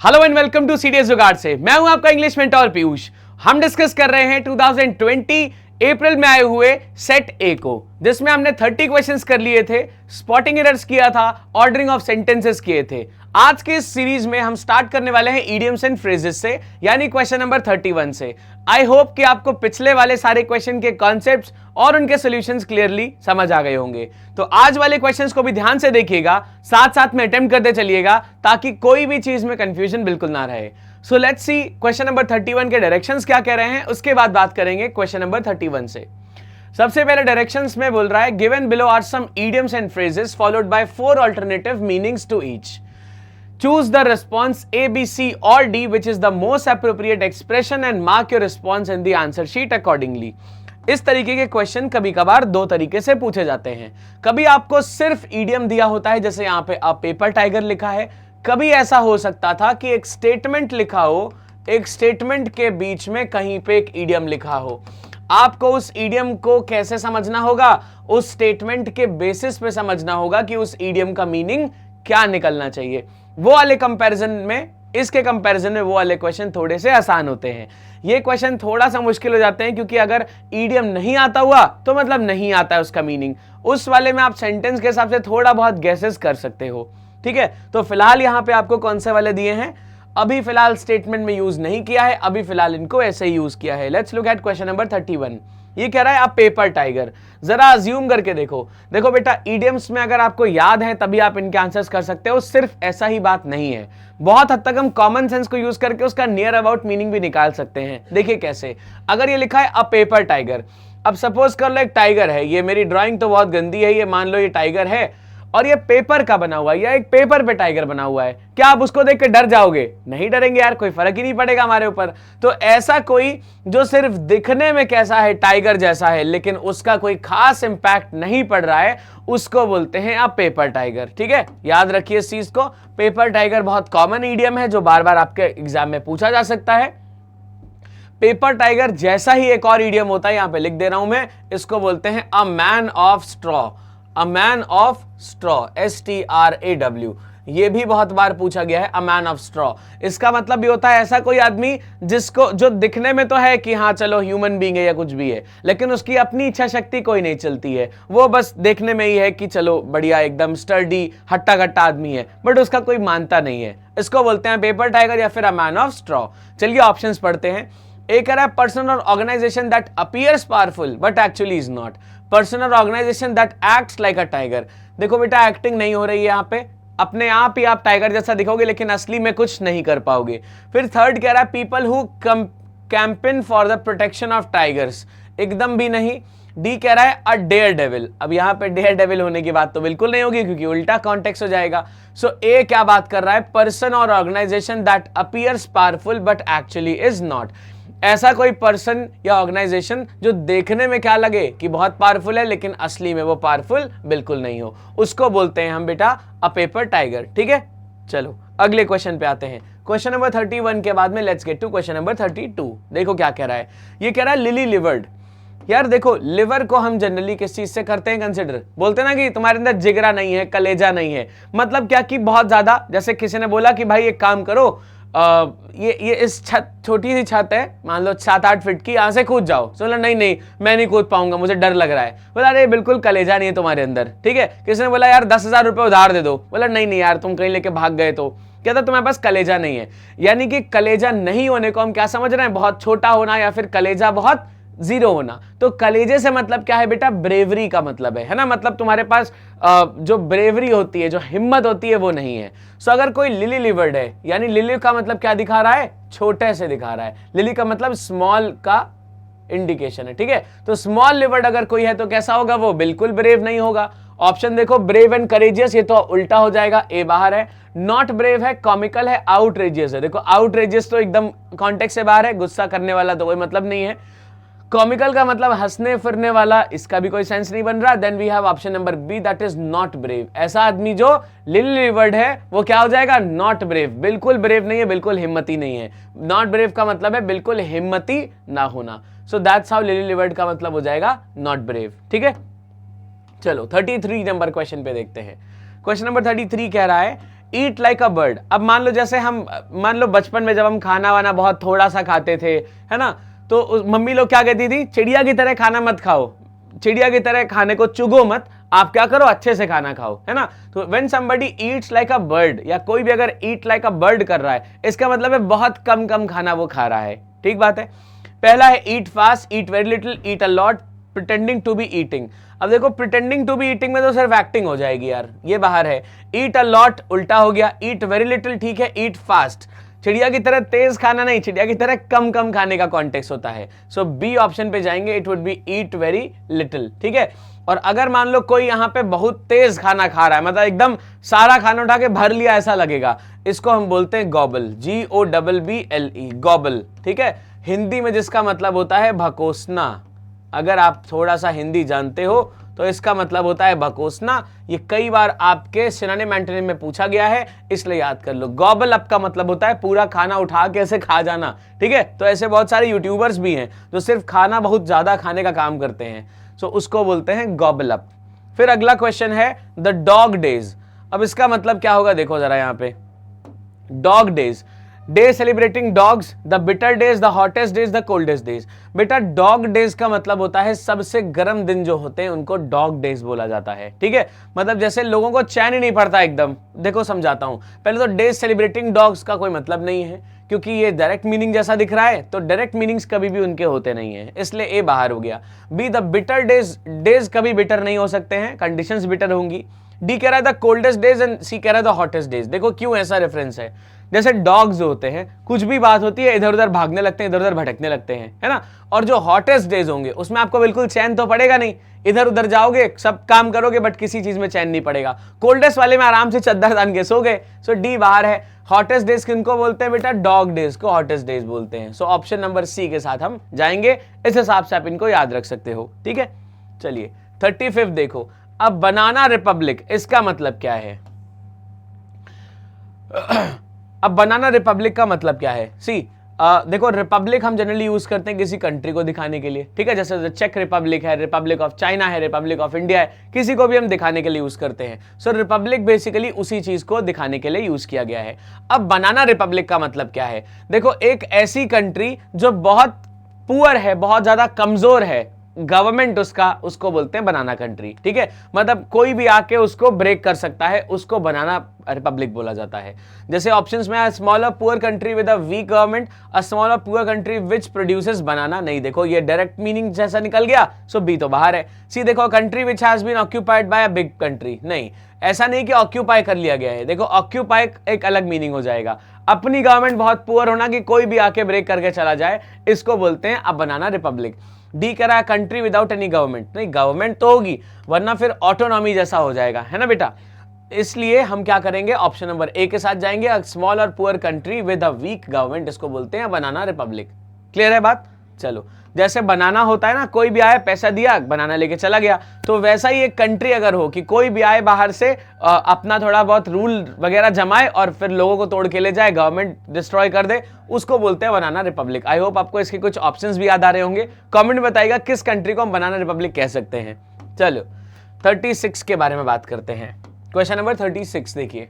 Hello and welcome to CDS Jugaad से। मैं हूं आपका इंग्लिश मेंटोर पीयूष। हम डिस्कस कर रहे हैं 2020 अप्रैल में आए हुए सेट ए को, जिसमें हमने 30 क्वेश्चंस कर लिए थे, स्पॉटिंग एरर्स किया था, ऑर्डरिंग ऑफ सेंटेंसेस किए थे। आज के इस सीरीज में हम स्टार्ट करने वाले हैं इडियम्स एंड फ्रेजेस से, यानी क्वेश्चन नंबर 31 से। आई होप कि आपको पिछले वाले सारे क्वेश्चन के कॉन्सेप्ट्स और उनके सॉल्यूशंस क्लियरली समझ आ गए होंगे। तो आज वाले क्वेश्चंस को भी ध्यान से देखिएगा, साथ साथ में अटेम्प्ट करते चलिएगा ताकि कोई भी चीज में कंफ्यूजन बिल्कुल ना रहे। So let's see question number 31 के डायरेक्शंस क्या कह रहे हैं, उसके बाद बात करेंगे क्वेश्चन नंबर 31 से। सबसे पहले डायरेक्शंस में बोल रहा है given below are some idioms and phrases followed by 4 alternative meanings to each. Choose the response A, B, C or D which is the most appropriate expression and mark your response in the answer sheet accordingly. इस तरीके के question कभी कभार दो तरीके से पूछे जाते हैं। कभी आपको सिर्फ ईडियम दिया होता है, जैसे यहां पे अ पेपर टाइगर लिखा है। कभी ऐसा हो सकता था कि एक स्टेटमेंट लिखा हो, एक स्टेटमेंट के बीच में कहीं पे एक ईडियम लिखा हो। आपको उस ईडियम को कैसे समझना होगा, उस स्टेटमेंट के बेसिस पे समझना होगा कि उस ईडियम का मीनिंग क्या निकलना चाहिए। वो वाले कंपैरिजन में, इसके कंपैरिजन में वो वाले क्वेश्चन थोड़े से आसान होते हैं। ये क्वेश्चन थोड़ा सा मुश्किल हो जाते हैं क्योंकि अगर ईडियम नहीं आता हुआ तो मतलब नहीं आता है उसका मीनिंग। उस वाले में आप सेंटेंस के हिसाब से थोड़ा बहुत गेसेस कर सकते हो, ठीक है। तो फिलहाल यहां पे आपको कौन से वाले दिए हैं, अभी फिलहाल स्टेटमेंट में यूज नहीं किया है, अभी फिलहाल इनको ऐसे ही यूज किया है। Let's look eight question number 31। ये कह रहा है आप पेपर टाइगर। जरा अज्यूम करके देखो बेटा, इडियम्स में अगर आपको याद है तभी आप इनके आंसर्स कर सकते हो। सिर्फ ऐसा ही बात नहीं है, बहुत हद तक हम कॉमन सेंस को यूज करके उसका नियर अबाउट मीनिंग भी निकाल सकते हैं। देखिए कैसे, अगर ये लिखा है अ पेपर टाइगर, अब सपोज कर लो एक टाइगर है, ये मेरी ड्राइंग तो बहुत गंदी है, ये मान लो ये टाइगर है और ये पेपर का बना हुआ है, या एक पेपर पे टाइगर बना हुआ है। क्या आप उसको देख के डर जाओगे? नहीं डरेंगे यार, कोई फर्क ही नहीं पड़ेगा हमारे ऊपर। तो ऐसा कोई जो सिर्फ दिखने में कैसा है, टाइगर जैसा है, लेकिन उसका कोई खास इंपैक्ट नहीं पड़ रहा है, उसको बोलते हैं आप पेपर टाइगर। ठीक है, याद रखिए इस चीज को। पेपर टाइगर बहुत कॉमन ईडियम है जो बार बार आपके एग्जाम में पूछा जा सकता है। पेपर टाइगर जैसा ही एक और ईडियम होता है, यहां पे लिख दे रहा हूं मैं, इसको बोलते हैं अ man of straw. A man of straw, STRAW, ये भी बहुत बार पूछा गया है, अ मैन ऑफ स्ट्रॉ। इसका मतलब भी होता है ऐसा कोई आदमी जिसको, जो दिखने में तो है कि हाँ चलो ह्यूमन बीइंग है या कुछ भी है, लेकिन उसकी अपनी इच्छा शक्ति कोई नहीं चलती है। वो बस देखने में ही है कि चलो बढ़िया, एकदम स्टर्डी हट्टा कट्टा आदमी है, बट उसका कोई मानता नहीं है। इसको बोलते हैं पेपर टाइगर या फिर अ मैन ऑफ स्ट्रॉ। चलिए ऑप्शंस पढ़ते हैं। एक कह रहा है पर्सन और organisation that appears powerful but actually is not. Person और organisation that acts like a tiger. देखो बेटा, एक्टिंग नहीं हो रही है यहाँ पे, अपने आप ही आप टाइगर जैसा दिखोगे लेकिन असली में कुछ नहीं कर पाओगे। फिर थर्ड कह रहा है people who campaign for the protection of tigers, एकदम भी नहीं। डी कह रहा है अ डेयर डेविल। अब यहाँ पे डेयर डेविल होने की बात तो बिल्कुल नहीं होगी क्योंकि उल्टा कॉन्टेक्स्ट हो जाएगा। सो ए क्या बात कर रहा है, पर्सन और organisation that appears powerful but actually is not. ऐसा कोई पर्सन या ऑर्गेनाइजेशन जो देखने में क्या लगे कि बहुत पावरफुल है लेकिन असली में वो पावरफुल बिल्कुल नहीं हो, उसको बोलते हैं हम बेटा अ पेपर टाइगर। ठीक है, चलो अगले क्वेश्चन पे आते हैं। क्वेश्चन नंबर 31 के बाद में let's get to question number 32। देखो क्या कह रहा है, ये कह रहा है लिली लिवर्ड। यार देखो, लिवर को हम जनरली किस चीज से करते हैं कंसिडर, बोलते हैं ना कि तुम्हारे अंदर जिगरा नहीं है, कलेजा नहीं है। मतलब क्या कि बहुत ज्यादा, जैसे किसी ने बोला कि भाई एक काम करो, ये इस छत, छोटी सी छत है, मान लो 7-8 फीट की, यहां से कूद जाओ। तो बोला नहीं नहीं मैं नहीं कूद पाऊंगा, मुझे डर लग रहा है। बोला अरे बिल्कुल कलेजा नहीं है तुम्हारे अंदर। ठीक है, किसी ने बोला यार 10,000 रुपए उधार दे दो। बोला नहीं नहीं यार, तुम कहीं लेके भाग गए तो। कहता तुम्हारे पास कलेजा नहीं है। यानी कि कलेजा नहीं होने को हम क्या समझ रहे हैं, बहुत छोटा होना, या फिर कलेजा बहुत जीरो होना। तो कलेजे से मतलब क्या है बेटा, ब्रेवरी का मतलब है ना। मतलब तुम्हारे पास जो ब्रेवरी होती है, जो हिम्मत होती है, वो नहीं है। सो अगर कोई लिली लिवर्ड है, यानी लिली का मतलब क्या दिखा रहा है, छोटे से दिखा रहा है। लिली का मतलब स्मॉल का इंडिकेशन है। ठीक है, तो स्मॉल लिवर्ड अगर कोई है तो कैसा होगा, वो बिल्कुल ब्रेव नहीं होगा। ऑप्शन देखो, ब्रेव एंड करेजियस, ये तो उल्टा हो जाएगा, ए बाहर है। नॉट ब्रेव है, कॉमिकल है, आउटरेजियस है। देखो आउटरेजियस तो एकदम कॉन्टेक्स्ट से बाहर है, गुस्सा करने वाला तो कोई मतलब नहीं है। कॉमिकल का मतलब हंसने फिरने वाला, इसका भी कोई सेंस नहीं बन रहा। Then we have option number B, that is not brave. ऐसा आदमी जो लिली लिवर्ड है वो क्या हो जाएगा, नॉट ब्रेव। बिल्कुल ब्रेव नहीं है, बिल्कुल हिम्मती नहीं है। नॉट ब्रेव का मतलब है बिल्कुल हिम्मती ना होना। सो दैट्स हाउ लिली लिवर्ड का मतलब हो जाएगा नॉट ब्रेव। ठीक है, चलो 33 नंबर क्वेश्चन पे देखते हैं। क्वेश्चन नंबर 33 कह रहा है ईट लाइक अ बर्ड। अब मान लो जैसे हम, मान लो बचपन में जब हम खाना वाना बहुत थोड़ा सा खाते थे, है ना, तो मम्मी लोग क्या कहती थी, चिड़िया की तरह खाना मत खाओ, चिड़िया की तरह खाने को चुगो मत, आप क्या करो, अच्छे से खाना खाओ, है ना। तो when somebody Yeats like a bird, या कोई भी अगर ईट लाइक अ बर्ड कर रहा है, इसका मतलब है बहुत कम कम खाना वो खा रहा है। ठीक बात है। पहला है eat fast, eat very little, eat a lot, pretending to be eating. अब देखो प्रिटेंडिंग टू बी ईटिंग में तो सिर्फ एक्टिंग हो जाएगी यार, ये बाहर है। ईट अ लॉट उल्टा हो गया, ईट वेरी लिटिल ठीक है, ईट फास्ट चिड़िया की तरह तेज खाना नहीं, चिड़िया की तरह कम कम खाने का कॉन्टेक्स्ट होता है। सो बी ऑप्शन पे जाएंगे, it would B eat very little. ठीक है। और अगर मान लो कोई यहां पे बहुत तेज खाना खा रहा है, मतलब एकदम सारा खाना उठा के भर लिया ऐसा लगेगा, इसको हम बोलते हैं गॉबल, GOBBLE, गॉबल। ठीक है। हिंदी में जिसका मतलब होता है भकोसना। अगर आप थोड़ा सा हिंदी जानते हो तो इसका मतलब होता है भकोसना। ये कई बार आपके सिनोनिम एंटोनिम में पूछा गया है, इसलिए याद कर लो। गॉबल अप का मतलब होता है पूरा खाना उठा के ऐसे खा जाना। ठीक है। तो ऐसे बहुत सारे यूट्यूबर्स भी हैं जो सिर्फ खाना बहुत ज्यादा खाने का काम करते हैं, सो उसको बोलते हैं गॉबल अप। फिर अगला क्वेश्चन है द डॉग डेज। अब इसका मतलब क्या होगा, देखो जरा यहां पे, dog days, day celebrating dogs, the bitter days, the hottest days, the coldest days. बेटा डॉग डेज का मतलब होता है सबसे गर्म दिन जो होते हैं उनको डॉग डेज बोला जाता है। ठीक है। मतलब जैसे लोगों को चैन ही नहीं पड़ता एकदम। देखो समझाता हूं, पहले तो डेज सेलिब्रेटिंग डॉग्स का कोई मतलब नहीं है, क्योंकि ये डायरेक्ट मीनिंग जैसा दिख रहा है, तो डायरेक्ट मीनिंग्स कभी भी उनके होते नहीं है, इसलिए ए बाहर हो गया। Be the bitter days, days कभी बिटर नहीं हो सकते हैं, कंडीशंस बिटर होंगी। डी कह रहा है द कोल्डेस्ट डेज एंड सी कह रहा है द हॉटेस्ट डेज। देखो क्यों ऐसा रेफरेंस है, जैसे डॉग्स होते हैं, कुछ भी बात होती है इधर उधर भागने लगते हैं, इधर उधर भटकने लगते हैं, है ना। और जो हॉटेस्ट डेज होंगे उसमें आपको बिल्कुल चैन तो पड़ेगा नहीं, इधर उधर जाओगे, सब काम करोगे, बट किसी चीज में चैन नहीं पड़ेगा। कोल्डेस्ट वाले में आराम से चद्दर तान के सो गए। सो डी बाहर है। हॉटेस्ट डेज किनको बोलते हैं बेटा, डॉग डेज को हॉटेस्ट डेज बोलते हैं। सो ऑप्शन नंबर सी के साथ हम जाएंगे, इस हिसाब से आप इनको याद रख सकते हो। ठीक है। चलिए 35 देखो। अब बनाना रिपब्लिक, इसका मतलब क्या है। अब बनाना रिपब्लिक का मतलब क्या है, सी देखो रिपब्लिक हम जनरली यूज करते हैं किसी कंट्री को दिखाने के लिए। ठीक है। जैसे चेक रिपब्लिक है, रिपब्लिक ऑफ चाइना है, रिपब्लिक ऑफ इंडिया है, किसी को भी हम दिखाने के लिए यूज करते हैं। सो रिपब्लिक बेसिकली उसी चीज को दिखाने के लिए यूज किया गया है। अब बनाना रिपब्लिक का मतलब क्या है, देखो एक ऐसी कंट्री जो बहुत पुअर है, बहुत ज्यादा कमजोर है, गवर्नमेंट उसका, उसको बोलते हैं बनाना कंट्री। ठीक है। मतलब कोई भी आके उसको ब्रेक कर सकता है, उसको बनाना रिपब्लिक बोला जाता है। जैसे ऑप्शंस में है smaller poor country with a weak government, a smaller poor country which produces banana. नहीं, देखो ये डायरेक्ट मीनिंग जैसा निकल गया, सो बी तो बाहर है। सी देखो country which has been occupied by a big country, नहीं ऐसा नहीं कि ऑक्यूपाई कर लिया गया है। देखो ऑक्यूपाई एक अलग मीनिंग हो जाएगा, अपनी गवर्नमेंट बहुत पुअर होना कि कोई भी आके ब्रेक करके चला जाए, इसको बोलते हैं अब बनाना रिपब्लिक। डी कह रहा है कंट्री विदाउट एनी गवर्नमेंट, नहीं गवर्नमेंट तो होगी वरना फिर ऑटोनॉमी जैसा हो जाएगा, है ना बेटा। इसलिए हम क्या करेंगे, ऑप्शन नंबर ए के साथ जाएंगे, स्मॉल और poor country with a weak government, इसको बोलते हैं बनाना रिपब्लिक। क्लियर है बात। चलो जैसे बनाना होता है ना, कोई भी आया पैसा दिया बनाना लेके चला गया, तो वैसा ही एक कंट्री अगर हो कि कोई भी आए बाहर से अपना थोड़ा बहुत रूल वगैरह जमाए और फिर लोगों को तोड़ के ले जाए, गवर्नमेंट डिस्ट्रॉय कर दे, उसको बोलते हैं बनाना रिपब्लिक। आई होप आपको इसके कुछ ऑप्शंस भी याद आ रहे होंगे। कमेंट बताइएगा किस कंट्री को हम बनाना रिपब्लिक कह सकते हैं। चलो 36 के बारे में बात करते हैं। क्वेश्चन नंबर 36 देखिए,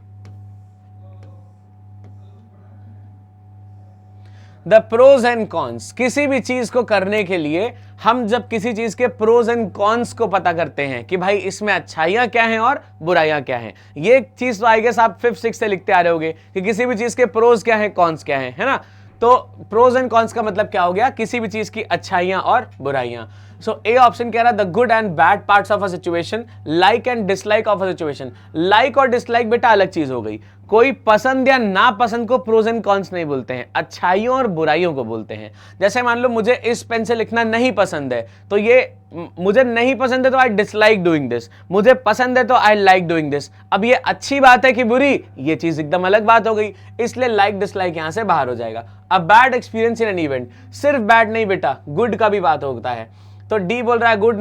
द प्रोज एंड कॉन्स। किसी भी चीज को करने के लिए हम जब किसी चीज के प्रोज एंड कॉन्स को पता करते हैं कि भाई इसमें अच्छाइयां क्या हैं और बुराइयां क्या हैं, ये चीज तो आई गेस आप 5th 6th से लिखते आ रहे होगे कि किसी भी चीज के प्रोज क्या है, कॉन्स क्या है ना। तो प्रोज एंड कॉन्स का मतलब क्या हो गया, किसी भी चीज की अच्छाइयां और बुराइयां। सो ए ऑप्शन कह रहा है the good and bad parts of a situation, like and dislike of a situation. Like और डिसलाइक बेटा अलग चीज हो गई, कोई पसंद या नापसंद को प्रोज एंड कॉन्स नहीं बोलते हैं, अच्छाइयों और बुराइयों को बोलते हैं। जैसे मान लो मुझे इस पेन से लिखना नहीं पसंद है, तो ये मुझे नहीं पसंद है तो आई डिसलाइक डूइंग दिस, मुझे पसंद है तो आई लाइक डूइंग दिस। अब ये अच्छी बात है कि बुरी, ये चीज एकदम अलग बात हो गई, इसलिए लाइक डिसलाइक यहां से बाहर हो जाएगा। अब bad experience in an event, सिर्फ बैड नहीं बेटा, गुड का भी बात होता है। तो डी बोल रहा है good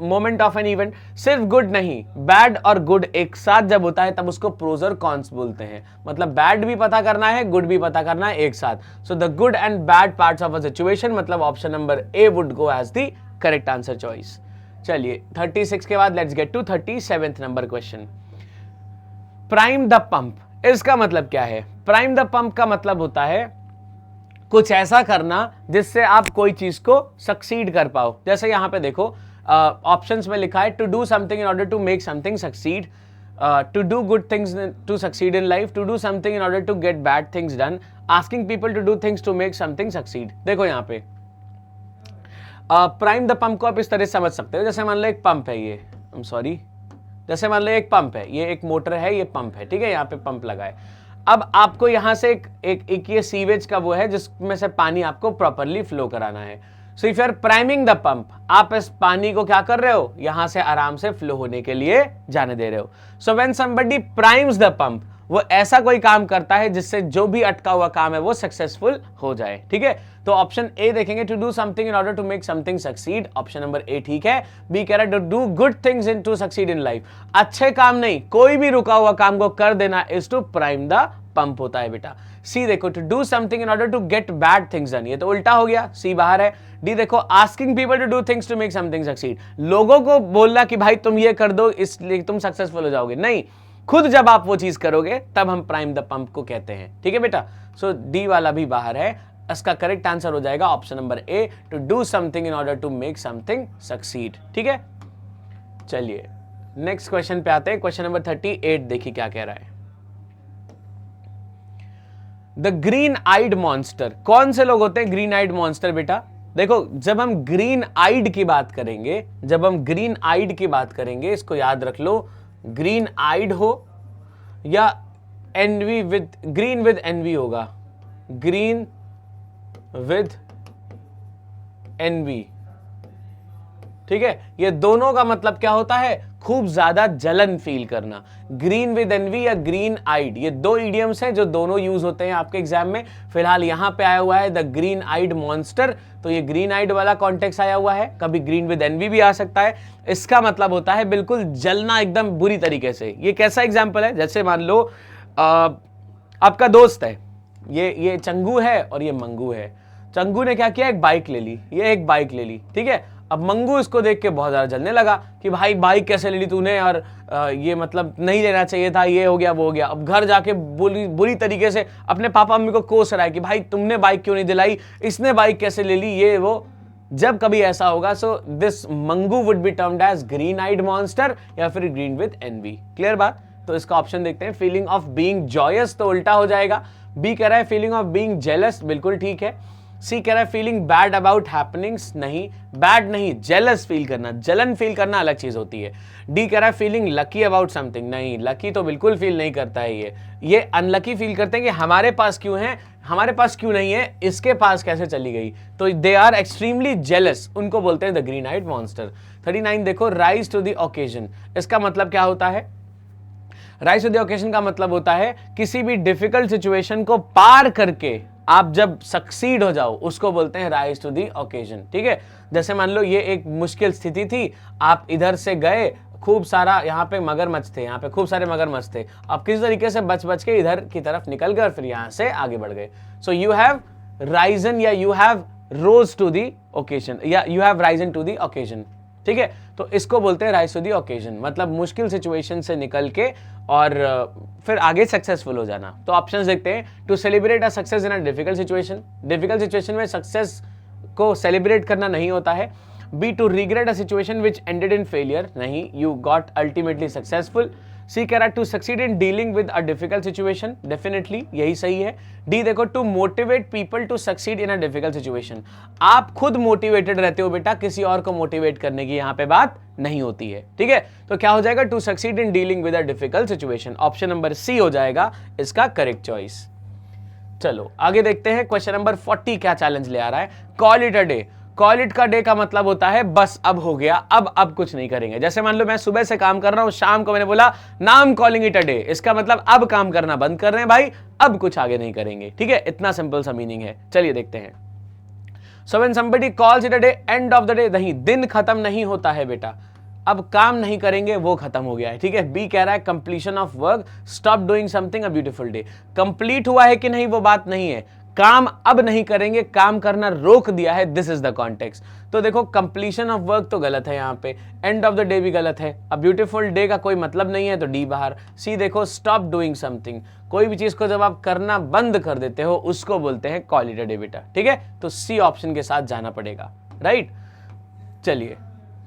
moment of an event, सिर्फ गुड नहीं, बैड और गुड एक साथ जब होता है तब उसको प्रोज और कॉन्स बोलते हैं। मतलब बैड भी पता करना है, गुड भी पता करना है एक साथ। So the good and bad parts of a situation, मतलब option number A would go as the correct answer choice. चलिए 36 के बाद let's get to 37th number question. Prime the pump, इसका मतलब क्या है? प्राइम द पंप का मतलब होता है कुछ ऐसा करना जिससे आप कोई चीज को सक्सीड कर पाओ। जैसे यहां पे देखो ऑप्शंस में लिखा है to do something in order to make something succeed, to do good things to succeed in life, to do something in order to get bad things done, asking people to do things to make something succeed. देखो यहाँ पे prime the pump को आप इस तरह से समझ सकते हो, जैसे मान लो एक पंप है, ये सॉरी, जैसे मान लो एक पंप है, ये एक मोटर है, ये पंप है, ठीक है, यहाँ पे पंप लगा है। अब आपको यहां से एक ये सीवेज का वो है जिसमें से पानी आपको प्रॉपरली फ्लो कराना है। So if you are priming the pump, आप इस पानी को क्या कर रहे हो, यहां से आराम से फ्लो होने के लिए जाने दे रहे हो। So when somebody primes the pump, वो ऐसा कोई काम करता है जिससे जो भी अटका हुआ काम है वो सक्सेसफुल हो जाए, ठीक है। तो ऑप्शन ए देखेंगे, to do something in order to make something succeed, option number A ठीक है। बी कह रहा है to do good things in to succeed in life, अच्छे काम नहीं, कोई भी रुका हुआ काम को कर देना is to prime the pump होता है बेटा। सी देखो, to do something in order to get bad things done, ये तो उल्टा हो गया, सी बाहर है। डी देखो, asking people to do things to make something succeed, लोगों को बोलना कि भाई तुम ये कर दो इसलिए तुम सक्सेसफुल हो जाओगे, नहीं, खुद जब आप वो चीज करोगे तब हम प्राइम द पंप को कहते हैं, ठीक है बेटा। सो डी वाला भी बाहर है, इसका करेक्ट आंसर हो जाएगा option number A, to do something in order to make something succeed, ठीक है। चलिए नेक्स्ट क्वेश्चन पे आते हैं, क्वेश्चन नंबर 38 देखिए क्या कह रहा है। द ग्रीन आइड मॉन्स्टर, कौन से लोग होते हैं ग्रीन आइड मॉन्स्टर बेटा? देखो, जब हम ग्रीन आइड की बात करेंगे, जब हम ग्रीन आइड की बात करेंगे, इसको याद रख लो, ग्रीन आइड हो या envy with, green with envy होगा, ग्रीन विद एनवी, ठीक है। ये दोनों का मतलब क्या होता है? खूब ज्यादा जलन फील करना। ग्रीन विद एनवी या ग्रीन आइड, ये दो इडियम्स हैं जो दोनों यूज होते हैं आपके एग्जाम में। फिलहाल यहां पे आया हुआ है द ग्रीन आइड मॉन्स्टर, तो ये ग्रीन आइड वाला कॉन्टेक्स्ट आया हुआ है, कभी ग्रीन विद एनवी भी आ सकता है। इसका मतलब होता है बिल्कुल जलना एकदम बुरी तरीके से। ये कैसा एग्जाम्पल है? जैसे मान लो आपका दोस्त है, ये चंगू है और ये मंगू है। चंगू ने क्या किया, एक बाइक ले ली, ये एक बाइक ले ली, ठीक है। अब मंगू इसको देख के बहुत ज्यादा जलने लगा कि भाई बाइक कैसे ले ली तूने, और ये मतलब नहीं लेना चाहिए था, ये हो गया वो हो गया। अब घर जाके बुरी तरीके से अपने पापा मम्मी को कोस रहा है कि भाई तुमने बाइक क्यों नहीं दिलाई, इसने बाइक कैसे ले ली, ये वो। जब कभी ऐसा होगा, सो दिस मंगू would be termed as green eyed monster या फिर ग्रीन विद एनवी। क्लियर बात? तो इसका ऑप्शन देखते हैं, फीलिंग ऑफ बीइंग जॉयस तो उल्टा हो जाएगा। बी कह रहा है फीलिंग ऑफ बीइंग जेलस, बिल्कुल ठीक है। सी कह रहा है फीलिंग बैड अबाउट हैपनिंग्स, नहीं, बैड नहीं, जेलस फील करना, जलन फील करना अलग चीज होती है। डी कह रहा है फीलिंग लकी अबाउट समथिंग, नहीं, लकी तो बिल्कुल फील नहीं करता है ये अनलकी फील करते हैं कि हमारे पास क्यों है, हमारे पास क्यों नहीं है, इसके पास कैसे चली गई, तो दे आर एक्सट्रीमली जेलस, उनको बोलते हैं द ग्रीन आइड मॉन्स्टर। 39 देखो, राइज टू द ओकेजन, इसका मतलब क्या होता है? राइज टू द ओकेजन का मतलब होता है किसी भी डिफिकल्ट सिचुएशन को पार करके आप जब सक्सीड हो जाओ, उसको बोलते हैं राइज टू दी ओकेजन, ठीक है। जैसे मान लो ये एक मुश्किल स्थिति थी, आप इधर से गए, खूब सारा यहाँ पे मगरमच्छ थे, यहाँ पे खूब सारे मगरमच्छ थे, आप किसी तरीके से बच के इधर की तरफ निकल गए और फिर यहाँ से आगे बढ़ गए। सो यू हैव राइजन या you have rose to the occasion या you have risen to the occasion, ठीक है। तो इसको बोलते हैं राइज टू दी ओकेजन, मतलब मुश्किल सिचुएशन से निकल के और फिर आगे सक्सेसफुल हो जाना। तो ऑप्शंस देखते हैं, to celebrate a success in a difficult situation, difficult situation में सक्सेस को सेलिब्रेट करना नहीं होता है। B to regret a situation which ended in failure, नहीं, you got ultimately successful. C कह रहा to succeed in dealing with a difficult situation, definitely यही सही है। डी देखो, to motivate people to succeed in a difficult situation, आप खुद motivated रहते हो बेटा, किसी और को मोटिवेट करने की यहाँ पे बात नहीं होती है, ठीक है। तो क्या हो जाएगा, to succeed in dealing with a difficult situation, option number C हो जाएगा इसका करेक्ट चॉइस। चलो आगे देखते हैं, क्वेश्चन नंबर 40 क्या चैलेंज ले आ रहा है। Call it a day, call it का डे का मतलब होता है बस अब हो गया, अब कुछ नहीं करेंगे। जैसे मान लो मैं सुबह से काम कर रहा हूं, शाम को मैंने बोला now I am calling it a day, इसका मतलब अब काम करना बंद कर रहे हैं भाई, अब कुछ आगे नहीं करेंगे, ठीक है। इतना सिंपल सा मीनिंग है। चलिए देखते हैं। So when somebody calls it a day, and of the day, नहीं, दिन खत्म नहीं होता है बेटा, अब काम नहीं करेंगे वो खत्म हो गया है, ठीक है। बी कह रहा है completion of work, stop doing something a beautiful day, complete हुआ है कि नहीं वो बात नहीं है, काम अब नहीं करेंगे, काम करना रोक दिया है, दिस इज द कॉन्टेक्स्ट। तो देखो कंप्लीशन ऑफ वर्क तो गलत है, यहाँ पे एंड ऑफ द डे भी गलत है, अ ब्यूटीफुल डे का कोई मतलब नहीं है तो डी बाहर। सी देखो स्टॉप डूइंग समथिंग, कोई भी चीज को जब आप करना बंद कर देते हो उसको बोलते हैं कॉल इट अ डे बेटा, ठीक है। तो सी ऑप्शन के साथ जाना पड़ेगा, राइट। चलिए,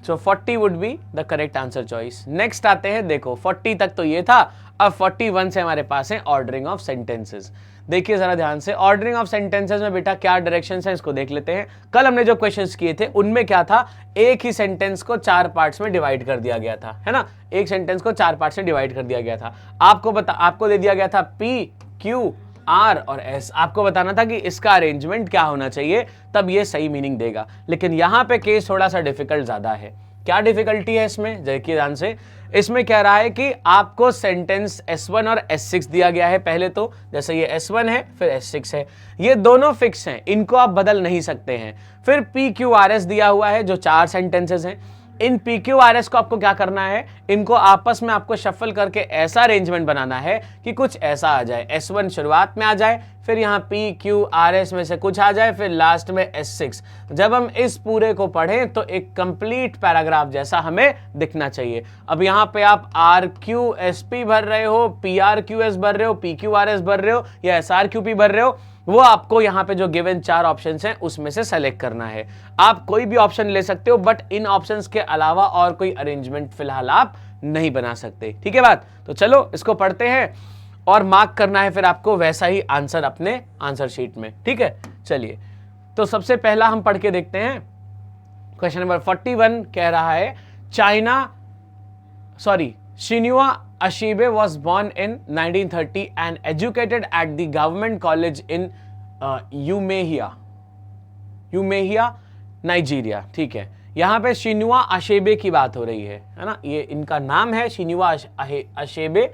सो 40 would be the correct answer choice. Next आते हैं, देखो 40 तक तो ये था, अब 41 से हमारे पास है ऑर्डरिंग ऑफ सेंटेंसेस। देखिए जरा ध्यान से, ऑर्डरिंग ऑफ सेंटेंसेस में बेटा क्या डायरेक्शंस हैं इसको देख लेते हैं। कल हमने जो क्वेश्चंस किए थे उनमें क्या था, एक ही सेंटेंस को 4 पार्ट्स में डिवाइड कर दिया गया था, है ना। एक सेंटेंस को 4 पार्ट्स में डिवाइड कर दिया गया था। आपको दे दिया गया था P, Q, R और S। आपको बताना था कि इसका अरेंजमेंट क्या होना चाहिए, तब ये सही मीनिंग देगा। लेकिन यहां पे केस थोड़ा सा डिफिकल्ट ज्यादा है। क्या डिफिकल्टी है इसमें, देखिए ध्यान से। इसमें कह रहा है कि आपको सेंटेंस S1 और S6 दिया गया है पहले, तो जैसे ये S1 है फिर S6 है, ये दोनों फिक्स हैं, इनको आप बदल नहीं सकते हैं। फिर PQRS दिया हुआ है जो 4 सेंटेंसेस हैं। इन PQRS को आपको क्या करना है, इनको आपस में आपको शफल करके ऐसा अरेंजमेंट बनाना है कि कुछ ऐसा आ जाए, S1 शुरुआत में आ जाए, फिर यहाँ PQRS में से कुछ आ जाए, फिर लास्ट में S6। जब हम इस पूरे को पढ़ें तो एक कंप्लीट पैराग्राफ जैसा हमें दिखना चाहिए। अब यहाँ पे आप RQSP भर रहे हो, PRQS भर रहे हो, PQRS भर रहे हो या SRQP भर रहे हो, वो आपको यहाँ पे जो गिवन 4 ऑप्शंस हैं उसमें से सेलेक्ट करना है। आप कोई भी ऑप्शन ले सकते हो, बट इन ऑप्शंस के अलावा और कोई अरेंजमेंट फिलहाल आप नहीं बना सकते, ठीक है बात। तो चलो इसको पढ़ते हैं और मार्क करना है फिर आपको वैसा ही आंसर अपने आंसर शीट में, ठीक है। चलिए, तो सबसे पहला हम पढ़ के देखते हैं। क्वेश्चन नंबर 41 कह रहा है Chinua Achebe was born in 1930 and educated at the government college in Umuahia, Nigeria, ठीक है। यहाँ पे शिनुआ अशेबे की बात हो रही है ना, ये इनका नाम है शिनुआ अशेबे।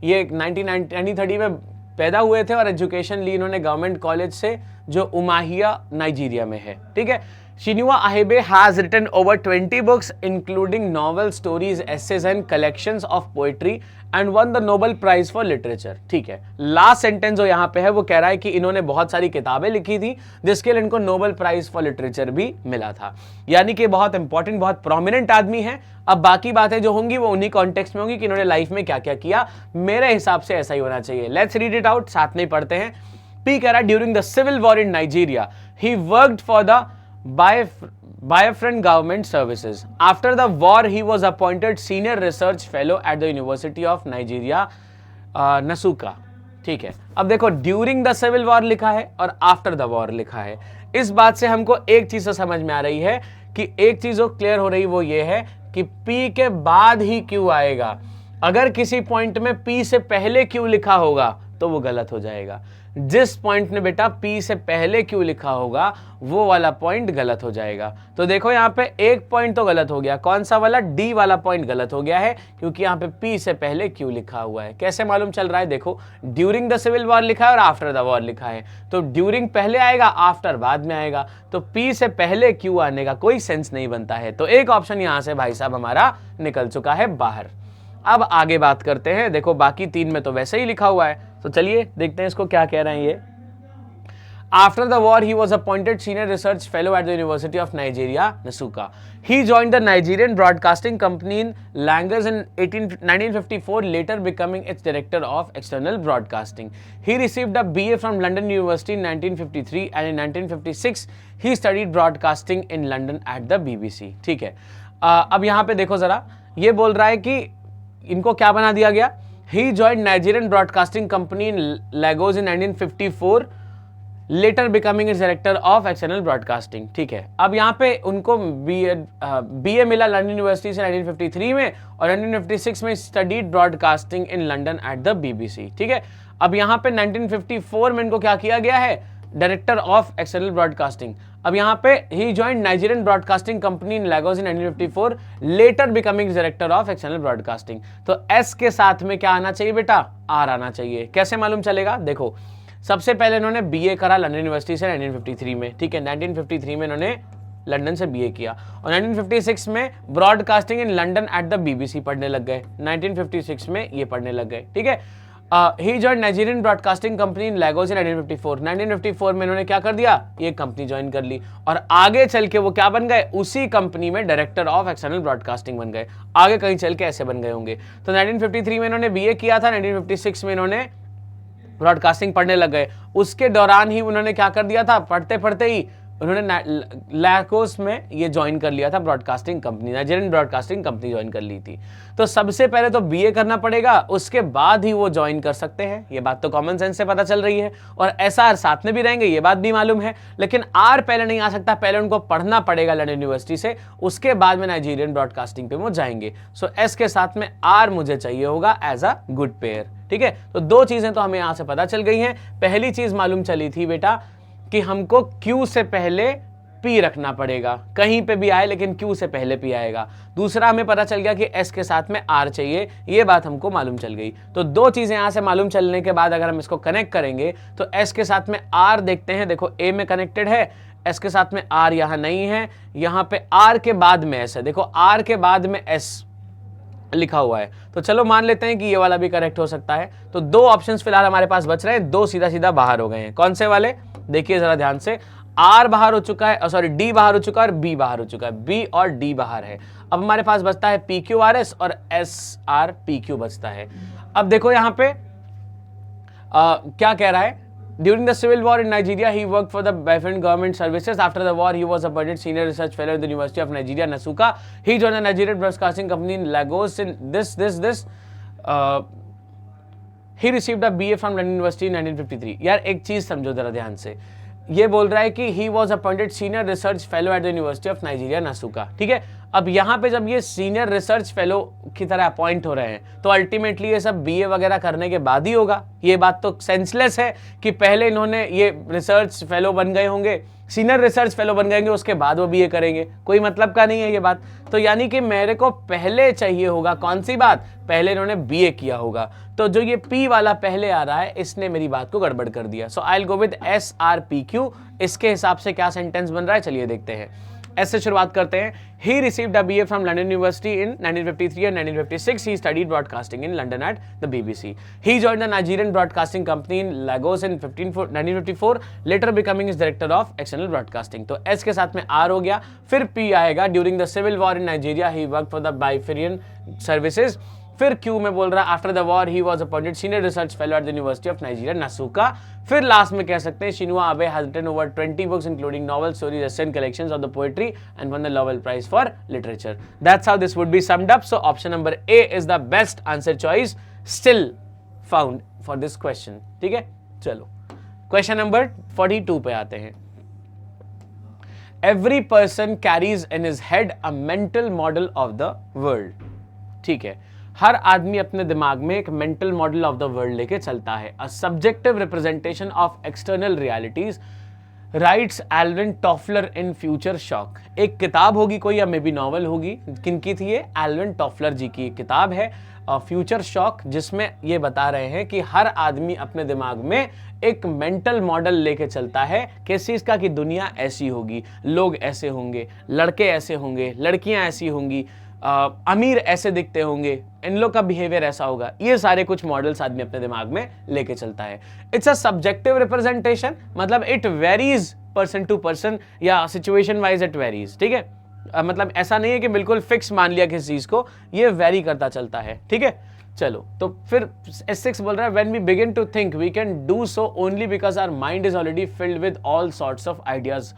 ये 1930 में पैदा हुए थे और एजुकेशन ली इन्होंने गवर्नमेंट कॉलेज से जो उमाहिया नाइजीरिया में है, ठीक है। Chinua Achebe has written over 20 books including novels, stories, essays and collections of poetry and won the Nobel Prize for Literature, ठीक है। लास्ट सेंटेंस जो यहाँ पे है वो कह रहा है कि इन्होंने बहुत सारी किताबें लिखी थी जिसके लिए इनको नोबेल प्राइज फॉर लिटरेचर भी मिला था, यानी कि बहुत इंपॉर्टेंट, बहुत प्रोमिनेंट आदमी है। अब बाकी बातें जो होंगी वो उन्हीं कॉन्टेक्स्ट में होंगी कि इन्होंने लाइफ में क्या क्या किया। मेरे हिसाब से ऐसा ही होना चाहिए। लेट्स रीड इट आउट, साथ में पढ़ते हैं। पी कह रहा है during the civil war in Nigeria he worked for the Biafran government services. After the war, he was appointed senior research fellow at the University of Nigeria, Nsukka. ठीक है। अब देखो ड्यूरिंग द सिविल वॉर लिखा है और after the war लिखा है। इस बात से हमको एक चीज तो समझ में आ रही है कि एक चीज जो क्लियर हो रही वो ये है कि P के बाद ही Q आएगा। अगर किसी पॉइंट में P से पहले Q लिखा होगा तो वो गलत हो जाएगा। जिस पॉइंट ने बेटा P से पहले Q लिखा होगा वो वाला पॉइंट गलत हो जाएगा। तो देखो यहाँ पे एक पॉइंट तो गलत हो गया, कौन सा वाला, D वाला पॉइंट गलत हो गया है क्योंकि यहाँ पे P से पहले Q लिखा हुआ है। कैसे मालूम चल रहा है, देखो ड्यूरिंग द सिविल वॉर लिखा है और आफ्टर द वॉर लिखा है, तो ड्यूरिंग पहले आएगा, आफ्टर बाद में आएगा, तो P से पहले Q आने का कोई सेंस नहीं बनता है। तो एक ऑप्शन यहाँ से भाई साहब हमारा निकल चुका है बाहर। अब आगे बात करते हैं। देखो बाकी 3 में तो वैसे ही लिखा हुआ है, तो चलिए देखते हैं इसको क्या कह रहे हैं ये। After the war, he was appointed senior research fellow at the University of Nigeria, Nsukka. He joined the Nigerian Broadcasting Company in Lagos in 1954, later becoming its director of external broadcasting. He received a BA from London University in 1953 and in 1956 he studied broadcasting in London at the BBC. ठीक है। अब यहाँ पे देखो जरा, ये बोल रहा है कि इनको क्या बना दिया गया, He joined Nigerian Broadcasting Company in Lagos in 1954, later becoming its director of external broadcasting. ठीक है। अब यहाँ पे उनको BA मिला लंदन यूनिवर्सिटी से 1953 में और 1956 में studied broadcasting in London at the BBC, ठीक है। अब यहाँ पे 1954 में इनको क्या किया गया है, डायरेक्टर ऑफ एक्सटर्नल ब्रॉडकास्टिंग। अब यहाँ पे he joined Nigerian broadcasting company in Lagos in 1954, later becoming director of external broadcasting. तो एस के साथ में क्या आना चाहिए बेटा, आर आना चाहिए। कैसे मालूम चलेगा, देखो सबसे पहले इन्होंने बीए करा लंदन यूनिवर्सिटी से 1953 में, ठीक है। 1953 में इन्होंने लंदन से बीए किया और 1956 में broadcasting in London at the BBC पढ़ने लग गए, 1956 में ये पढ़ने लग गए, ठीक है। He join Nigerian broadcasting company in Lagos in 1954। 1954 में इन्होंने क्या कर दिया, ये कंपनी ज्वाइन कर ली और आगे चल के वो क्या बन गए, उसी कंपनी में डायरेक्टर ऑफ एक्सटर्नल ब्रॉडकास्टिंग बन गए। आगे कहीं चल के ऐसे बन गए होंगे। तो 1953 में इन्होंने बीए किया था, 1956 में इन्होंने ब्रॉडकास्टिंग पढ़ने लग गए। उसके दौरान ही उन्होंने क्या कर दिया था, पढ़ते पढ़ते ही उन्होंने लैगोस में ये ज्वाइन कर लिया था, broadcasting company, Nigerian broadcasting company join कर ली थी। तो सबसे पहले तो बीए करना पड़ेगा, उसके बाद ही वो ज्वाइन कर सकते हैं। ये बात तो कॉमन सेंस से पता चल रही है। और एसआर साथ में भी रहेंगे, ये बात भी मालूम है। लेकिन आर पहले नहीं आ सकता, पहले उनको पढ़ना पड़ेगा लंदन यूनिवर्सिटी से, उसके बाद में नाइजीरियन ब्रॉडकास्टिंग पे वो जाएंगे। सो एस के साथ में आर मुझे चाहिए होगा एज अ गुड पेयर। ठीक है, तो दो चीजें तो हमें यहां से पता चल गई हैं। पहली चीज मालूम चली थी बेटा कि हमको Q से पहले P रखना पड़ेगा, कहीं पे भी आए लेकिन Q से पहले P आएगा। दूसरा हमें पता चल गया कि S के साथ में R चाहिए, ये बात हमको मालूम चल गई। तो दो चीजें यहां से मालूम चलने के बाद अगर हम इसको कनेक्ट करेंगे तो S के साथ में R देखते हैं, देखो A में कनेक्टेड है, S के साथ में R यहां नहीं है, यहां पे R के बाद में S है, देखो R के बाद में S लिखा हुआ है। तो चलो मान लेते हैं कि ये वाला भी करेक्ट हो सकता है। तो दो ऑप्शंस फिलहाल हमारे पास बच रहे हैं, दो सीधा सीधा बाहर हो गए हैं। कौन से वाले, देखिए जरा ध्यान से, आर बाहर हो चुका है, सॉरी डी बाहर हो चुका है और बी बाहर हो चुका है, बी और डी बाहर है। अब हमारे पास बचता है पी क्यू आर एस और एस आर पी क्यू बचता है। अब देखो यहां पे क्या कह रहा है, during the civil war in Nigeria he work for the Biafran government services. After the war he was appointed senior research fellow in the university of Nigeria Nsukka. He joined the Nigerian broadcasting company in Lagos in this he received a BA from London university in 1953। यार एक चीज समझो जरा ध्यान से, ये बोल रहा है कि he was appointed senior research fellow at the university of Nigeria Nsukka. ठीक है, अब यहाँ पे जब ये सीनियर रिसर्च फेलो की तरह अपॉइंट हो रहे हैं तो अल्टीमेटली ये सब बीए वगैरह करने के बाद ही होगा। ये बात तो सेंसलेस है कि पहले इन्होंने ये रिसर्च फेलो बन गए होंगे, सीनियर रिसर्च फेलो बन गए होंगे, उसके बाद वो बीए करेंगे, कोई मतलब का नहीं है ये बात। तो यानी कि मेरे को पहले चाहिए होगा कौन सी बात, पहले इन्होंने बीए किया होगा। तो जो ये पी वाला पहले आ रहा है इसने मेरी बात को गड़बड़ कर दिया। So I will go with S R P Q. इसके हिसाब से क्या सेंटेंस बन रहा है, चलिए देखते हैं। एस से शुरुआत करते हैं। He received a BA from London University in 1953 and 1956. He studied broadcasting in London at the BBC. He joined the Nigerian Broadcasting Company in Lagos in 1954, later becoming its director of external broadcasting. तो S के साथ में R हो गया, फिर P आएगा। During the civil war in Nigeria, he worked for the Biafran services. फिर Q में बोल रहा है after the war he was appointed senior research fellow at the university of Nigeria Nsukka. फिर लास्ट में कह सकते हैं Chinua Achebe has written over 20 books including novel stories essay and collections of the poetry and won the Nobel prize for literature. That's how this would be summed up. So option number A is the best answer choice still found for this question. ठीक है, चलो question number 42 पे आते हैं। Every person carries in his head a mental model of the world. ठीक है, हर आदमी अपने दिमाग में एक mental model of the world लेके चलता है। A subjective representation of external realities writes Alvin Toffler in Future Shock. एक किताब होगी कोई या मे बी नॉवल होगी, किनकी थी ये, एल्विन टॉफलर जी की किताब है फ्यूचर शॉक, जिसमें ये बता रहे हैं कि हर आदमी अपने दिमाग में एक मेंटल मॉडल लेके चलता है किस चीज का, कि दुनिया ऐसी होगी, लोग ऐसे होंगे, लड़के ऐसे होंगे, लड़कियां ऐसी होंगी, अमीर ऐसे दिखते होंगे, इन लोग का बिहेवियर ऐसा होगा। ये सारे कुछ मॉडल्स आदमी अपने दिमाग में लेके चलता है। इट्स अ सब्जेक्टिव रिप्रेजेंटेशन, मतलब it varies person to person या सिचुएशन वाइज इट वेरीज। ठीक है, मतलब ऐसा नहीं है कि बिल्कुल फिक्स मान लिया किसी चीज को, ये वेरी करता चलता है। ठीक है, चलो तो फिर S6 बोल रहा है when we begin to think we can do so only because our mind is already filled with all sorts of ideas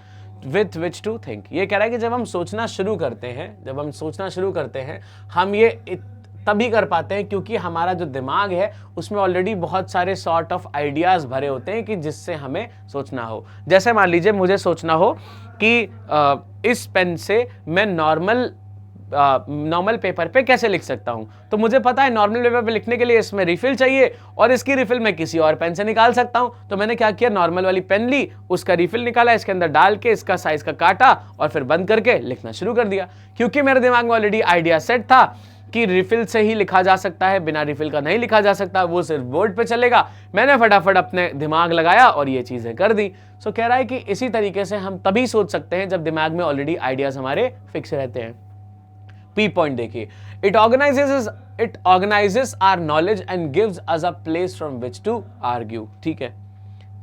with which to think. ये कह रहा है कि जब हम सोचना शुरू करते हैं, हम ये तभी कर पाते हैं क्योंकि हमारा जो दिमाग है उसमें ऑलरेडी बहुत सारे सॉर्ट ऑफ आइडियाज भरे होते हैं कि जिससे हमें सोचना हो। जैसे मान लीजिए मुझे सोचना हो कि इस पेन से मैं नॉर्मल पेपर पे कैसे लिख सकता हूं, तो मुझे पता है नॉर्मल पेपर पे लिखने के लिए इसमें रिफिल चाहिए और इसकी रिफिल मैं किसी और पेन से निकाल सकता हूं। तो मैंने क्या किया, नॉर्मल वाली पेन ली, उसका रिफिल निकाला, इसके अंदर डाल के इसका साइज का काटा और फिर बंद करके लिखना शुरू कर दिया। क्योंकि मेरे दिमाग में ऑलरेडी आइडिया सेट था कि रिफिल से ही लिखा जा सकता है, बिना रिफिल का नहीं लिखा जा सकता, वो सिर्फ बोर्ड पे चलेगा। मैंने फटाफट अपने दिमाग लगाया और ये चीजें कर दी। सो कह रहा है कि इसी तरीके से हम तभी सोच सकते हैं जब दिमाग में ऑलरेडी आइडियाज हमारे फिक्स रहते हैं। पी पॉइंट देखिए, It organizes our knowledge and gives us a place from which to argue. ठीक है,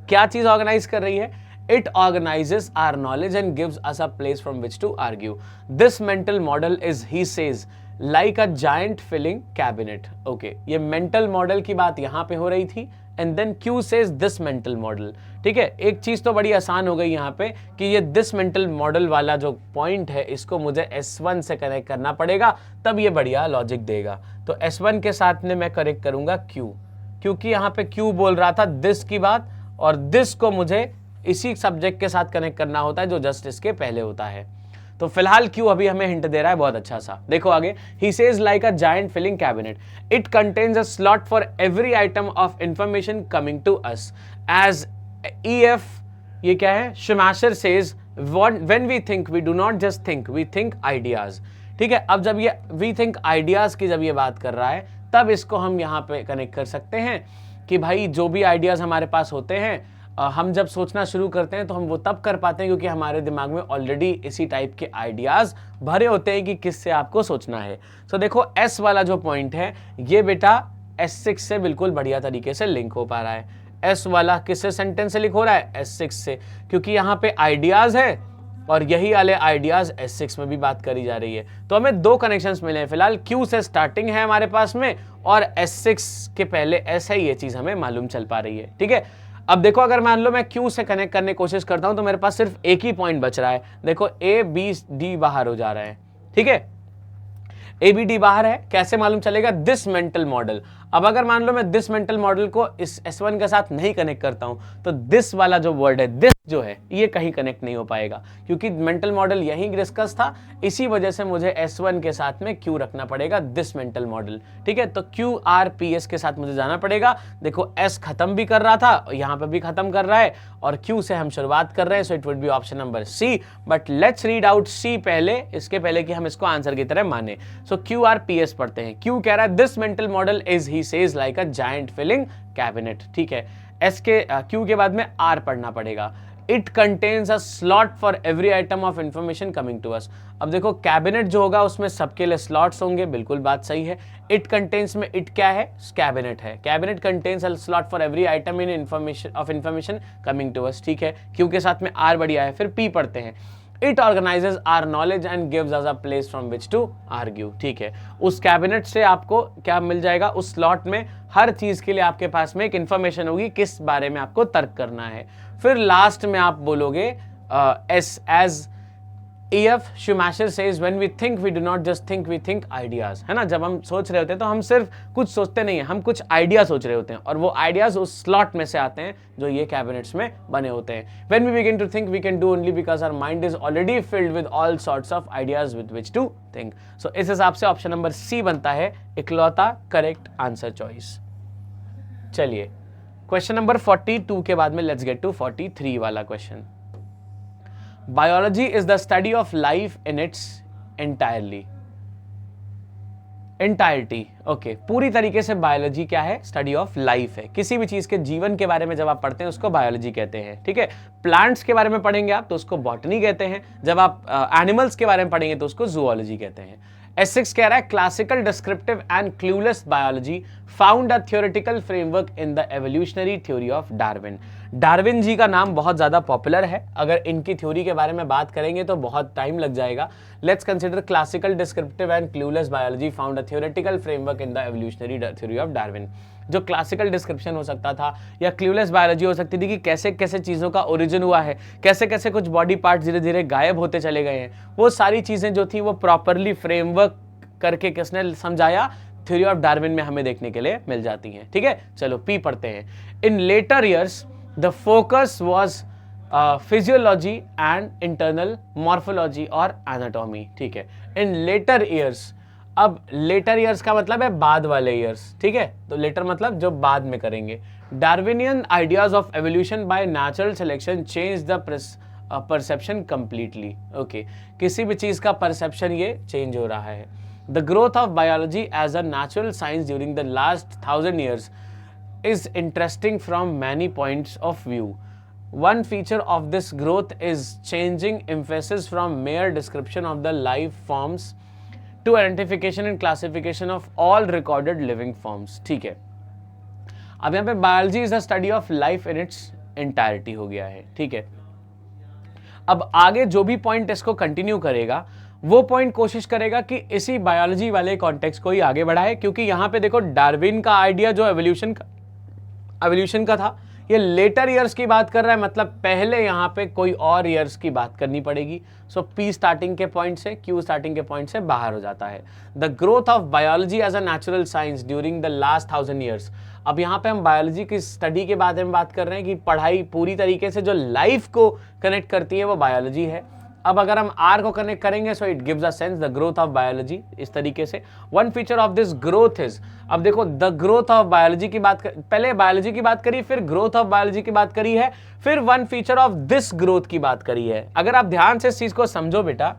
क्या चीज ऑर्गेनाइज कर रही है? It organizes our knowledge and gives us a place from which to argue. This mental model is, he says, like a giant filling cabinet. Okay, ये mental model की बात यहाँ पे हो रही थी, and then Q says this mental model. ठीक है, एक चीज तो बड़ी आसान हो गई यहाँ पे कि ये this mental model वाला जो पॉइंट है इसको मुझे S1 से कनेक्ट करना पड़ेगा, तब ये बढ़िया लॉजिक देगा. तो S1 के साथ में मैं कनेक्ट करूंगा Q, क्योंकि यहाँ पे Q बोल रहा था this की बात, और this को मुझे इसी सब्जेक्ट के साथ कनेक्ट करना होता है जो जस्ट इसके पहले होता है. तो फिलहाल Q अभी हमें हिंट दे रहा है बहुत अच्छा सा. देखो आगे, he says like a giant filling cabinet. It contains a slot for every item of information coming to us. As EF, ये क्या है? Schumacher says, when we think, we do not just think, we think ideas. ठीक है, अब जब ये we think ideas की जब ये बात कर रहा है, तब इसको हम यहाँ पे कनेक्ट कर सकते हैं कि भाई जो भी आइडियाज हमारे पास होते हैं, हम जब सोचना शुरू करते हैं तो हम वो तब कर पाते हैं क्योंकि हमारे दिमाग में ऑलरेडी इसी टाइप के आइडियाज भरे होते हैं कि किससे आपको सोचना है. तो देखो S वाला जो पॉइंट है ये बेटा S6 से बिल्कुल बढ़िया तरीके से लिंक हो पा रहा है. S वाला किससे सेंटेंस से लिंक हो रहा है? S6 से, क्योंकि यहाँ पे आइडियाज है और यही वाले आइडियाज S6 में भी बात करी जा रही है. तो हमें दो कनेक्शंस मिले हैं. फिलहाल Q से स्टार्टिंग है हमारे पास में और S6 के पहले S है, ये चीज हमें मालूम चल पा रही है. ठीक है, अब देखो अगर मान लो मैं Q से कनेक्ट करने की कोशिश करता हूं तो मेरे पास सिर्फ एक ही पॉइंट बच रहा है. देखो A B D बाहर हो जा रहा है. ठीक है, A B D बाहर है, कैसे मालूम चलेगा? This mental model. अब अगर मान लो मैं दिस मेंटल मॉडल को इस S1 के साथ नहीं कनेक्ट करता हूं तो दिस वाला जो वर्ड है, दिस जो है, ये कहीं कनेक्ट नहीं हो पाएगा क्योंकि मेंटल मॉडल यही डिस्कस था. इसी वजह से मुझे S1 के साथ में Q रखना पड़ेगा, दिस मेंटल मॉडल. ठीक है, तो QRPS के साथ मुझे जाना पड़ेगा. देखो S खत्म भी कर रहा था, यहाँ पे भी खत्म कर रहा है, और Q से हम शुरुआत कर रहे हैं. So it would be option number C. But let's read out C पहले, इसके पहले कि हम इसको आंसर की तरह माने. सो QRPS पढ़ते हैं. Q कह रहा है this mental model is, he says, like a giant filing cabinet. ठीक है, S के Q के बाद में R पढ़ना पड़ेगा. It contains a slot for every item of information coming to us. अब देखो कैबिनेट जो होगा उसमें सबके लिए स्लॉट्स होंगे, बिल्कुल बात सही है. It contains में it क्या है? कैबिनेट है. Cabinet contains a slot for every item in information coming to us. ठीक है, Q के साथ में R बढ़िया है. फिर P पढ़ते हैं. It organizes our knowledge and gives us a place from which to argue. ठीक है, उस कैबिनेट से आपको क्या मिल जाएगा? उस स्लॉट में हर चीज के लिए आपके पास में एक इंफॉर्मेशन होगी किस बारे में आपको तर्क करना है. फिर लास्ट में आप बोलोगे S as EF Schumacher says, when we think, we do not just think, we think ideas. है ना, जब हम सोच रहे होते हैं तो हम सिर्फ कुछ सोचते नहीं है, हम कुछ आइडिया सोच रहे होते हैं और वो आइडियाज उस स्लॉट में से आते हैं जो ये कैबिनेट्स में बने होते हैं. When we begin to think, we can do only because our mind is already filled with all sorts of ideas with which to think. So इस हिसाब से ऑप्शन नंबर C बनता है इकलौता करेक्ट आंसर चॉइस. चलिए question number 42 के बाद में लेट्स गेट टू 43 वाला question. Biology is the study of life in its entirety. Okay, पूरी तरीके से बायोलॉजी क्या है? स्टडी ऑफ लाइफ है. किसी भी चीज के जीवन के बारे में जब आप पढ़ते हैं उसको बायोलॉजी कहते हैं. ठीक है, प्लांट्स के बारे में पढ़ेंगे आप तो उसको बॉटनी कहते हैं. जब आप एनिमल्स के बारे में पढ़ेंगे तो उसको जूलॉजी कहते हैं. S6 कह रहा है classical descriptive and clueless biology found a theoretical framework in the evolutionary theory of Darwin. Darwin ji का नाम बहुत ज्यादा पॉपुलर है, अगर इनकी थ्योरी के बारे में बात करेंगे तो बहुत टाइम लग जाएगा. Let's consider classical descriptive and clueless biology found a theoretical framework in the evolutionary theory of Darwin. जो क्लासिकल डिस्क्रिप्शन हो सकता था या क्लूलेस बायोलॉजी हो सकती थी कि कैसे कैसे चीज़ों का ओरिजिन हुआ है, कैसे कैसे कुछ बॉडी पार्ट धीरे धीरे गायब होते चले गए हैं, वो सारी चीज़ें जो थी वो प्रॉपरली फ्रेमवर्क करके किसने समझाया? थ्योरी ऑफ डार्विन में हमें देखने के लिए मिल जाती हैं. ठीक है, चलो P पढ़ते हैं. In later years the focus was physiology and internal morphology or anatomy. ठीक है, इन लेटर ईयर्स. अब लेटर ईयर्स का मतलब है बाद वाले ईयर्स. ठीक है, तो लेटर मतलब जो बाद में करेंगे. Darwinian ideas of evolution by natural selection change the perception completely. Okay, किसी भी चीज का परसेप्शन ये चेंज हो रहा है. The growth of biology as a natural science during the last 1000 years is interesting from many points of view. One feature of this growth is changing emphasis from mere description of the life forms to identification and classification of all recorded living forms. ठीक है, अब यहाँ पे biology is the study of life in its entirety हो गया है। ठीक है, अब आगे जो भी पॉइंट इसको कंटिन्यू करेगा वो पॉइंट कोशिश करेगा कि इसी बायोलॉजी वाले कॉन्टेक्स्ट को ही आगे बढ़ाए, क्योंकि यहां पे देखो डार्विन का आइडिया जो एवोल्यूशन का था, ये लेटर ईयर्स की बात कर रहा है, मतलब पहले यहां पे कोई और ईयर्स की बात करनी पड़ेगी। सो पी स्टार्टिंग के पॉइंट से, क्यू स्टार्टिंग के पॉइंट से बाहर हो जाता है। The growth of biology as a natural science during the last 1000 years. अब यहाँ पे हम बायोलॉजी की स्टडी के बारे में बात कर रहे हैं कि पढ़ाई पूरी तरीके से जो लाइफ को कनेक्ट करती है वो बायोलॉजी है। अब अगर हम आर को कनेक्ट करेंगे so it gives a sense the growth of biology इस तरीके से। One feature of this growth is, अब देखो द ग्रोथ ऑफ बायोलॉजी की बात पहले बायोलॉजी की बात करी, फिर ग्रोथ ऑफ बायोलॉजी की बात करी है, फिर one feature of this growth की बात करी है। अगर आप ध्यान से इस चीज को समझो बेटा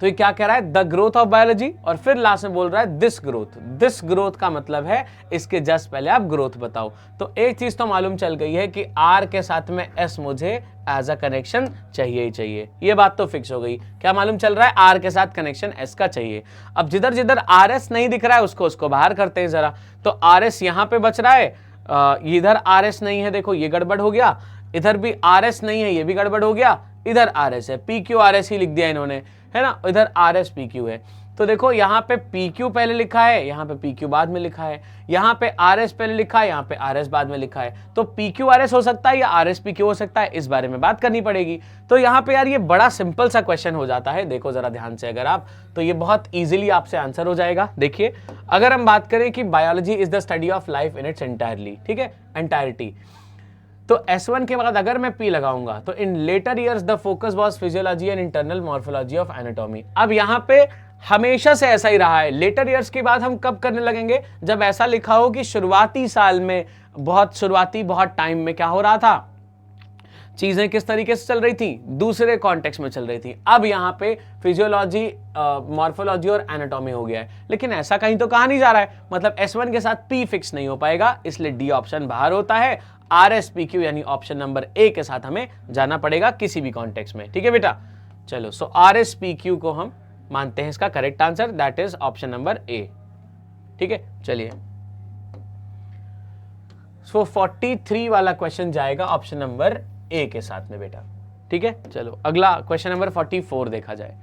तो ये क्या कह रहा है, द ग्रोथ ऑफ बायोलॉजी, और फिर लास्ट में बोल रहा है दिस ग्रोथ। दिस ग्रोथ का मतलब है इसके जस्ट पहले आप ग्रोथ बताओ। तो एक चीज तो मालूम चल गई है कि आर के साथ में एस मुझे एज अ कनेक्शन चाहिए ही चाहिए, ये बात तो फिक्स हो गई। क्या मालूम चल रहा है, आर के साथ कनेक्शन एस का चाहिए। अब जिधर जिधर आर एस नहीं दिख रहा है उसको बाहर करते हैं जरा। तो आर एस यहां पे बच रहा है, इधर आर एस नहीं है, देखो ये गड़बड़ हो गया, इधर भी आर एस नहीं है, ये भी गड़बड़ हो गया, इधर आर एस है, पी क्यू आर एस ही लिख दिया इन्होंने, है ना, इधर आर एस पी क्यू है। तो देखो यहाँ पे पी क्यू पहले लिखा है, यहाँ पे पी क्यू बाद में लिखा है, यहाँ पे आर एस पहले लिखा है, यहाँ पे आर एस बाद में लिखा है। तो पी क्यू आर एस हो सकता है या आर एस पी क्यू हो सकता है, इस बारे में बात करनी पड़ेगी। तो यहाँ पे यार ये बड़ा सिंपल सा क्वेश्चन हो जाता है, देखो जरा ध्यान से अगर आप, तो ये बहुत इजीली आपसे आंसर हो जाएगा। देखिए अगर हम बात करें कि biology is the study of life in it's entirely, ठीक है, एंटायरिटी, तो S1 के बाद अगर मैं P लगाऊंगा तो in later years the focus was physiology and internal morphology of anatomy. अब यहाँ पे हमेशा से ऐसा ही रहा है, लेटर ईयर्स की बात हम कब करने लगेंगे, जब ऐसा लिखा हो कि शुरुआती साल में बहुत टाइम में क्या हो रहा था, चीजें किस तरीके से चल रही थी, दूसरे कॉन्टेक्स्ट में चल रही थी। अब यहाँ पे फिजियोलॉजी, मॉर्फोलॉजी और एनाटॉमी हो गया है, लेकिन ऐसा कहीं तो कहा नहीं जा रहा है, मतलब S1 के साथ P फिक्स नहीं हो पाएगा, इसलिए D ऑप्शन बाहर होता है। RSPQ यानी ऑप्शन नंबर A के साथ हमें जाना पड़ेगा किसी भी कॉन्टेक्स्ट में, ठीक है बेटा। चलो सो RSPQ को हम मानते हैं इसका correct answer, that is option number A, ठीक है। चलिए सो 43 वाला क्वेश्चन जाएगा ऑप्शन नंबर A के साथ में बेटा, ठीक है। चलो अगला क्वेश्चन नंबर 44 देखा जाए।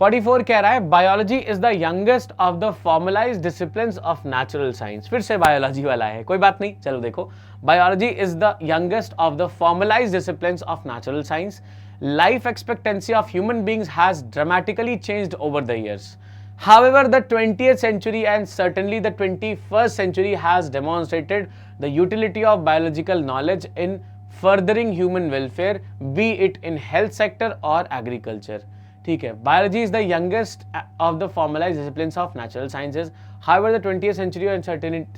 44 कह रहा है biology is the youngest of the formalised disciplines of natural science. फिर से बायोलॉजी वाला है, कोई बात नहीं, चलो देखो, biology is the youngest of the formalised disciplines of natural science. Life expectancy of human beings has dramatically changed over the years. However, the 20th century and certainly the 21st century has demonstrated the utility of biological knowledge in furthering human welfare, be it in health sector or agriculture. ठीक है, biology is the youngest of the formalized disciplines of natural sciences. However, the 20th century and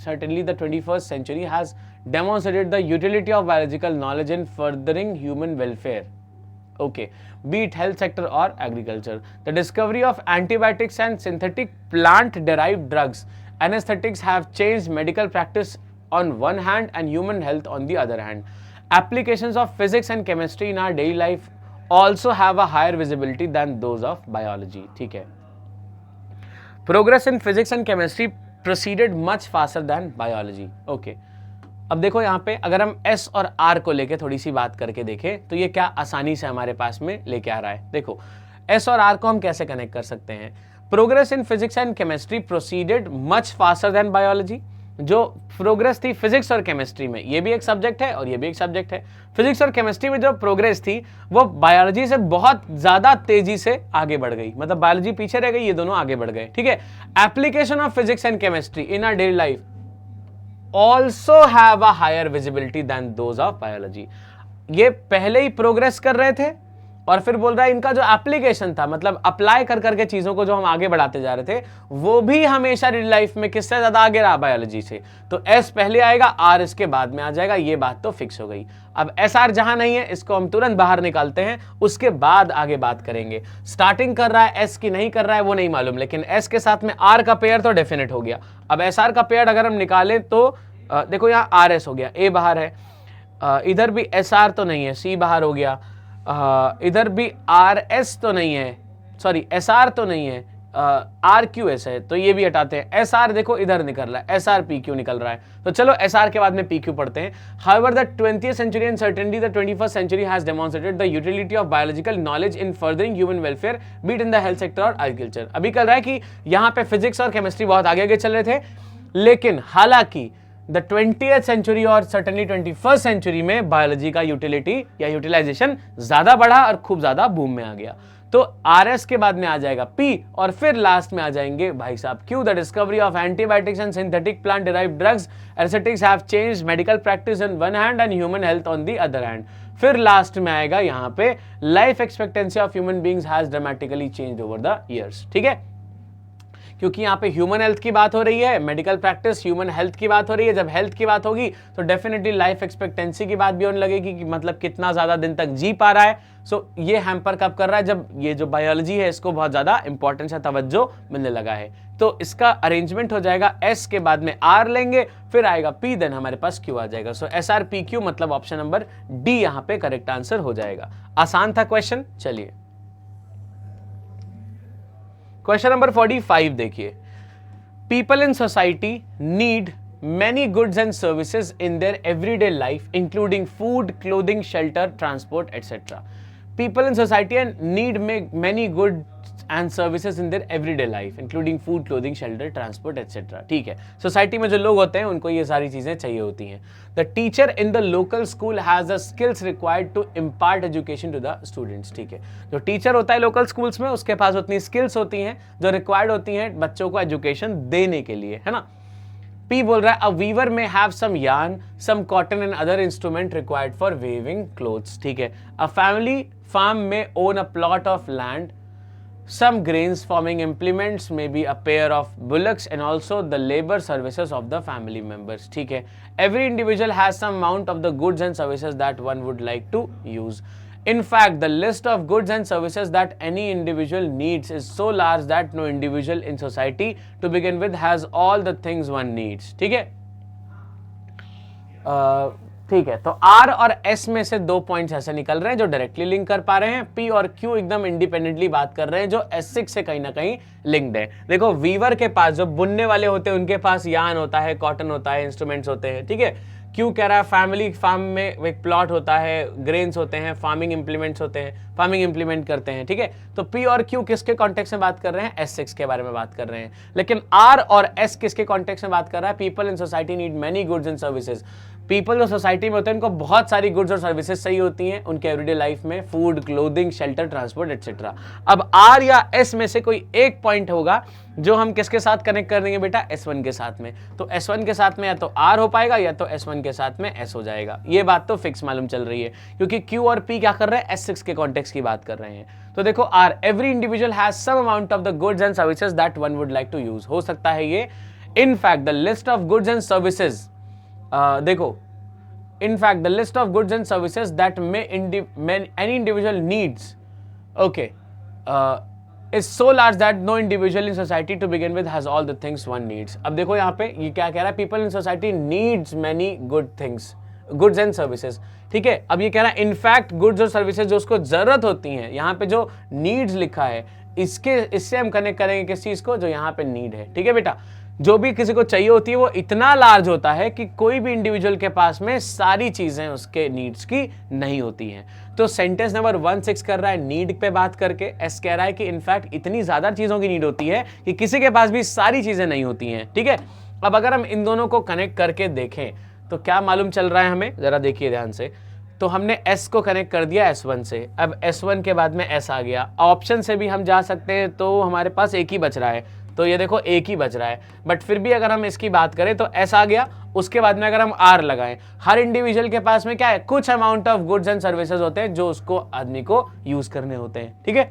certainly the 21st century has demonstrated the utility of biological knowledge in furthering human welfare. Okay, be it health sector or agriculture. The discovery of antibiotics and synthetic plant-derived drugs, anesthetics have changed medical practice on one hand and human health on the other hand. Applications of physics and chemistry in our daily life also have a higher visibility than those of biology. ठीक है. Progress in physics and chemistry proceeded much faster than biology. Okay. अब देखो यहाँ पे अगर हम S और R को लेके थोड़ी सी बात करके देखें तो ये क्या आसानी से हमारे पास में लेके आ रहा है। देखो S और R को हम कैसे कनेक्ट कर सकते हैं। Progress in physics and chemistry proceeded much faster than biology. जो प्रोग्रेस थी फिजिक्स और केमिस्ट्री में, ये भी एक सब्जेक्ट है और ये भी एक सब्जेक्ट है, फिजिक्स और केमिस्ट्री में जो प्रोग्रेस थी वो बायोलॉजी से बहुत ज्यादा तेजी से आगे बढ़ गई, मतलब बायोलॉजी पीछे रह गई, ये दोनों आगे बढ़ गए, ठीक है। Application of physics and chemistry in our daily life also have a higher visibility than those of biology. ये पहले ही प्रोग्रेस कर रहे थे और फिर बोल रहा है इनका जो एप्लीकेशन था, मतलब अप्लाई कर करके चीजों को जो हम आगे बढ़ाते जा रहे थे, वो भी हमेशा रियल लाइफ में किससे ज्यादा आगे रहा, बायोलॉजी से। तो S पहले आएगा, R इसके बाद में आ जाएगा, ये बात तो फिक्स हो गई। अब SR जहां नहीं है इसको हम तुरंत बाहर निकालते हैं, उसके बाद आगे बात करेंगे। स्टार्टिंग कर रहा है S की नहीं कर रहा है वो नहीं मालूम, लेकिन S के साथ में R का पेयर तो डेफिनेट हो गया। अब SR का पेयर अगर हम निकालें तो देखो यहाँ RS हो गया, A बाहर है, इधर भी SR तो नहीं है, C बाहर हो गया, इधर भी RS तो नहीं है, सॉरी एस आर तो नहीं है, आर क्यू एस है, तो ये भी हटाते हैं। एस आर देखो इधर निकल रहा है, एस आर पी क्यू निकल रहा है, तो चलो एस आर के बाद में पी क्यू पढ़ते हैं। However the 20th century and certainly the 21st century has demonstrated the utility of biological knowledge in furthering human welfare, be it in the health sector और agriculture। अभी कल रहा है कि यहाँ पे फिजिक्स और केमिस्ट्री बहुत आगे आगे चल रहे थे, लेकिन हालांकि द 20th सेंचुरी और सर्टनली 21st सेंचुरी में बायोलॉजी का यूटिलिटी या यूटिलाइजेशन ज्यादा बढ़ा और खूब ज्यादा बूम में आ गया। तो आर एस के बाद में आ जाएगा पी और फिर लास्ट में आ जाएंगे भाई साहब Q. The discovery of antibiotics and synthetic plant derived drugs aesthetics have changed medical practice on one hand and human health on the other hand. फिर लास्ट में आएगा यहाँ पे life expectancy of human beings has dramatically changed over the years. ठीक है, क्योंकि यहाँ पे ह्यूमन हेल्थ की बात हो रही है, मेडिकल प्रैक्टिस ह्यूमन हेल्थ की बात हो रही है। जब हेल्थ की बात होगी तो डेफिनेटली लाइफ एक्सपेक्टेंसी की बात भी होने लगेगी कि मतलब कितना ज्यादा दिन तक जी पा रहा है। सो ये हैम्पर कब कर रहा है, जब ये जो बायोलॉजी है इसको बहुत ज्यादा इंपॉर्टेंस या तवज्जो मिलने लगा है। तो इसका अरेंजमेंट हो जाएगा, एस के बाद में आर लेंगे, फिर आएगा पी, देन हमारे पास क्यू आ जाएगा। सो एस आर पी क्यू मतलब ऑप्शन नंबर डी यहाँ पे करेक्ट आंसर हो जाएगा। आसान था क्वेश्चन। चलिए क्वेश्चन नंबर 45 देखिए। People in society need many goods and services in their everyday life, including food, clothing, shelter, transport, etc. People in society need many goods and services in their everyday life, including food, clothing, shelter, transport, etc. ठीक है, society में जो लोग होते हैं उनको ये सारी चीजें चाहिए होती हैं। The teacher in the local school has the skills required to impart education to the students। ठीक है, जो टीचर होता है लोकल स्कूल्स में उसके पास उतनी स्किल्स होती हैं जो रिक्वायर्ड होती हैं बच्चों को एजुकेशन देने के लिए, है ना। पी बोल रहा है a weaver may have some yarn, some cotton and other instrument required for weaving cloths. ठीक है, a family farm may own a plot of land, some grains farming implements, maybe a pair of bullocks and also the labor services of the family members। ठीक है, every individual has some amount of the goods and services that one would like to use। In fact, the list of goods and services that any individual needs is so large that no individual in society to begin with has all the things one needs। ठीक है, ठीक है, तो are और S में से 2 points ऐसे निकल रहे हैं जो डायरेक्टली लिंक कर पा रहे हैं। पी और क्यू एकदम इंडिपेंडेंटली बात कर रहे हैं जो S6 से कहीं ना कहीं लिंक्ड है। देखो वीवर के पास जो बुनने वाले होते हैं उनके पास यान होता है, कॉटन होता है, इंस्ट्रूमेंट्स होते हैं। ठीक है, क्यू कह रहा है फैमिली फार्म में एक प्लॉट होता है, ग्रेन्स होते हैं, फार्मिंग इंप्लीमेंट्स होते हैं, फार्मिंग इंप्लीमेंट करते हैं। ठीक है, तो पी और क्यू किसके कॉन्टेक्स्ट में बात कर रहे हैं, S6 के बारे में बात कर रहे हैं। लेकिन आर और एस किसके कॉन्टेक्स्ट में बात कर रहा है, people in society need many goods and services. People जो सोसाइटी में होते हैं उनको बहुत सारी गुड्स और सर्विसेज चाहिए होती हैं उनके एवरीडे लाइफ में, food, clothing, shelter, transport etcetera. अब आर या एस में से कोई एक पॉइंट होगा जो हम किसके साथ कनेक्ट कर देंगे बेटा, S1 के साथ में। तो S1 के साथ में या तो R हो पाएगा या तो S1 के साथ में S हो जाएगा। ये बात तो फिक्स मालूम चल रही है क्योंकि Q और P क्या कर रहे हैं, S6 के कॉन्टेक्स्ट की बात कर रहे हैं। तो देखो R, every individual has some amount of the goods and services that one would like to use. हो सकता है ये in fact the list of goods and services, देखो in fact the list of goods and services that any individual needs, okay, is so large that no individual in society to begin with has all the things one needs। अब देखो यहाँ पे ये क्या कह रहा है, people in society needs many good things, goods and services। ठीक है, अब ये कह रहा है इनफैक्ट गुड्स और सर्विसेज जो उसको जरूरत होती हैं, यहाँ पे जो नीड्स लिखा है इससे हम कनेक्ट करेंगे किस चीज को, जो यहाँ पे नीड है। ठीक है बेटा, जो भी किसी को चाहिए होती है वो इतना लार्ज होता है कि कोई भी इंडिविजुअल के पास में सारी चीजें उसके नीड्स की नहीं होती हैं। तो सेंटेंस नंबर 16 कर रहा है नीड पे बात करके, एस कह रहा है कि इनफैक्ट इतनी ज्यादा चीजों की नीड होती है कि किसी के पास भी सारी चीजें नहीं होती हैं। ठीक है, अब अगर हम इन दोनों को कनेक्ट करके देखें तो क्या मालूम चल रहा है हमें, जरा देखिए ध्यान से। तो हमने S को कनेक्ट कर दिया S1 से, अब S1 के बाद में S आ गया। ऑप्शन से भी हम जा सकते हैं तो हमारे पास एक ही बच रहा है, तो ये देखो एक ही बच रहा है। बट फिर भी अगर हम इसकी बात करें तो S आ गया, उसके बाद में अगर हम R लगाएं, हर इंडिविजुअल के पास में क्या है, कुछ amount of goods and services होते हैं जो उसको आदमी को यूज करने होते हैं। ठीक है,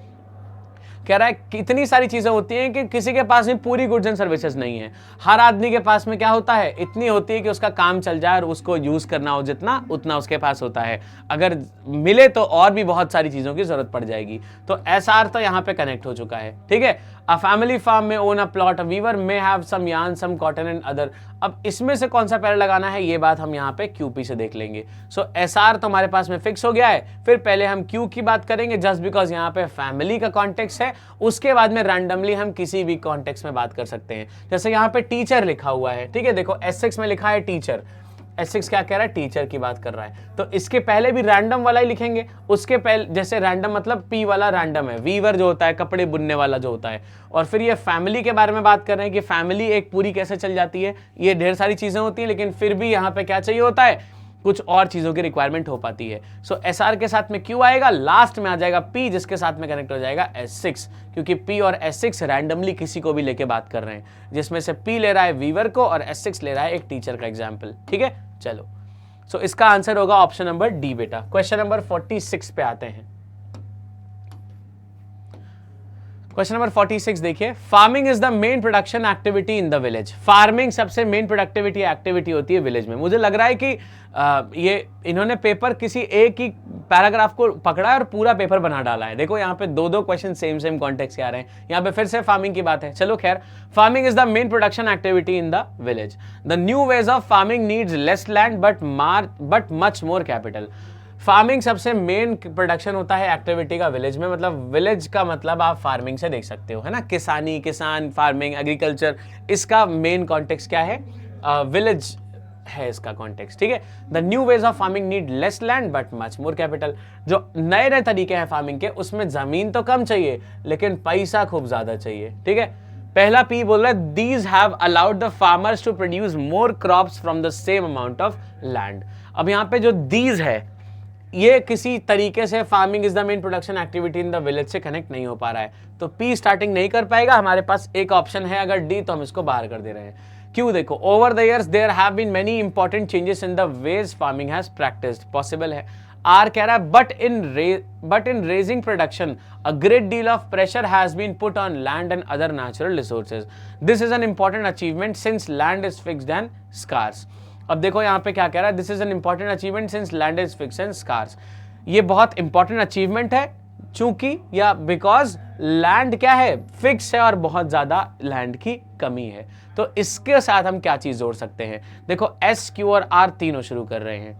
कह रहा है कितनी सारी चीजें होती हैं कि किसी के पास में पूरी गुड्स एंड सर्विसेज नहीं है। हर आदमी के पास में क्या होता है, इतनी होती है कि उसका काम चल जाए और उसको यूज करना हो जितना उतना उसके पास होता है। अगर मिले तो और भी बहुत सारी चीजों की जरूरत पड़ जाएगी। तो SR तो यहाँ पे कनेक्ट हो चुका है। ठीक है, a family farm may own a plot, a weaver may have some yarn, some cotton and other. अब इसमें से कौन सा पैरा लगाना है ये बात हम यहाँ पे क्यूपी से देख लेंगे। सो एसआर तो हमारे पास में फिक्स हो गया है, फिर पहले हम क्यू की बात करेंगे जस्ट बिकॉज यहाँ पे फैमिली का कॉन्टेक्स्ट है, उसके बाद में रैंडमली हम किसी भी कॉन्टेक्स्ट में बात कर सकते हैं। जैसे यहाँ पे टीचर लिखा हुआ है, ठीक है, देखो S6 में लिखा है टीचर, S6 क्या कह रहा है, टीचर की बात कर रहा है, तो इसके पहले भी रैंडम वाला ही लिखेंगे। उसके पहले जैसे रैंडम मतलब पी वाला रैंडम है, वीवर जो होता है कपड़े बुनने वाला जो होता है, और फिर ये फैमिली के बारे में बात कर रहे हैं कि फैमिली एक पूरी कैसे चल जाती है, ये ढेर सारी चीजें होती हैं, लेकिन फिर भी यहाँ पे क्या चाहिए होता है, कुछ और चीजों की रिक्वायरमेंट हो पाती है। सो एसआर के साथ में क्यू आएगा, लास्ट में आ जाएगा पी जिसके साथ में कनेक्ट हो जाएगा S6, क्योंकि पी और S6 रैंडमली किसी को भी लेके बात कर रहे हैं, जिसमें से पी ले रहा है वीवर को और S6 ले रहा है एक टीचर का एग्जाम्पल। ठीक है, चलो सो इसका आंसर होगा ऑप्शन नंबर डी बेटा। क्वेश्चन नंबर 46 पे आते हैं। क्वेश्चन नंबर 46 देखिए, farming is the main production activity in the village. Farming सबसे मेन प्रोडक्टिविटी एक्टिविटी होती है विलेज में। मुझे लग रहा है कि ये इन्होंने पेपर किसी एक ही पैराग्राफ को पकड़ा है और पूरा पेपर बना डाला है। देखो यहाँ पे दो दो क्वेश्चन सेम कॉन्टेक्स्ट के आ रहे हैं, यहाँ पे फिर से फार्मिंग की बात है। चलो खैर, farming is the main production activity in the village. The new ways of farming needs less land but much more capital. Farming सबसे मेन प्रोडक्शन होता है एक्टिविटी का विलेज में, मतलब विलेज का मतलब आप फार्मिंग से देख सकते हो, है ना, किसानी, किसान, फार्मिंग, एग्रीकल्चर, इसका मेन कॉन्टेक्स्ट क्या है, विलेज है इसका कॉन्टेक्स्ट। ठीक है, the new ways of farming need less land but much more capital. जो नए नए तरीके हैं फार्मिंग के, उसमें जमीन तो कम चाहिए लेकिन पैसा खूब ज्यादा चाहिए। ठीक है, पहला पी बोल रहा है these have allowed the farmers to produce more crops from the same amount of land. अब यहाँ पे जो दीज है ये किसी तरीके से farming is the main production activity in the village से कनेक्ट नहीं हो पा रहा है, तो पी स्टार्टिंग नहीं कर पाएगा। हमारे पास एक ऑप्शन है अगर डी, तो हम इसको बाहर कर दे रहे हैं। क्यों, देखो over the years there have been many important changes in the ways farming has practised, possible है। आर कह रहा है but in raising production a great deal of pressure has been put on land and other natural resources. This is an important achievement since land is fixed and scarce. अब देखो यहाँ पे क्या कह रहा है, this is an important achievement since land is fixed and scarce. ये बहुत इंपॉर्टेंट अचीवमेंट है चूंकि या बिकॉज लैंड क्या है, फिक्स है और बहुत ज्यादा लैंड की कमी है। तो इसके साथ हम क्या चीज जोड़ सकते हैं, देखो एस, क्यू और आर तीनों शुरू कर रहे हैं।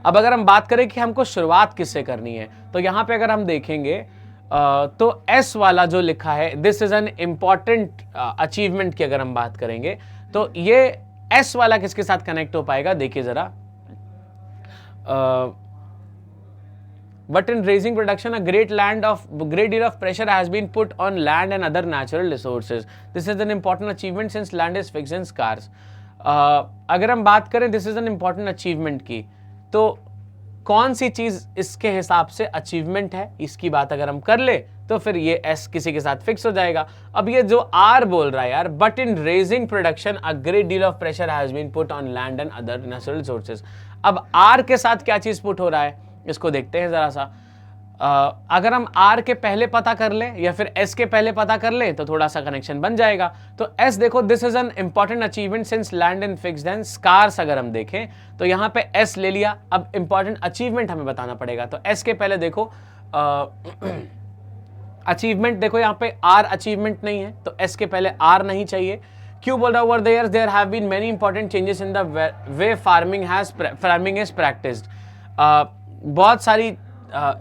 अब अगर हम बात करें कि हमको शुरुआत किससे करनी है, तो यहां पे अगर हम देखेंगे तो एस वाला जो लिखा है this is an important achievement की अगर हम बात करेंगे तो ये एस वाला किसके साथ कनेक्ट हो पाएगा, देखिए जरा, but in raising production a great deal of pressure has been put on land and other natural resources. This is an important achievement since land is fixed and scarce. अगर हम बात करें this is an important achievement की, तो कौन सी चीज इसके हिसाब से अचीवमेंट है, इसकी बात अगर हम कर ले तो फिर ये एस किसी के साथ फिक्स हो जाएगा। अब ये जो आर बोल रहा है यार, but in raising production a great deal of pressure has been put on land and other natural resources. अब आर के साथ क्या चीज पुट हो रहा है, इसको देखते हैं जरा सा। अगर हम आर के पहले पता कर लें या फिर एस के पहले पता कर लें तो थोड़ा सा कनेक्शन बन जाएगा। तो एस देखो, this is an important achievement since land in fixed and scarce, अगर हम देखें तो यहां पे एस ले लिया। अब इंपॉर्टेंट अचीवमेंट हमें बताना पड़ेगा, तो एस के पहले देखो अचीवमेंट, देखो यहां पे आर अचीवमेंट नहीं है तो एस के पहले आर नहीं चाहिए। क्यों बोल रहा over the years there have been many important changes in the way farming is practised. बहुत सारी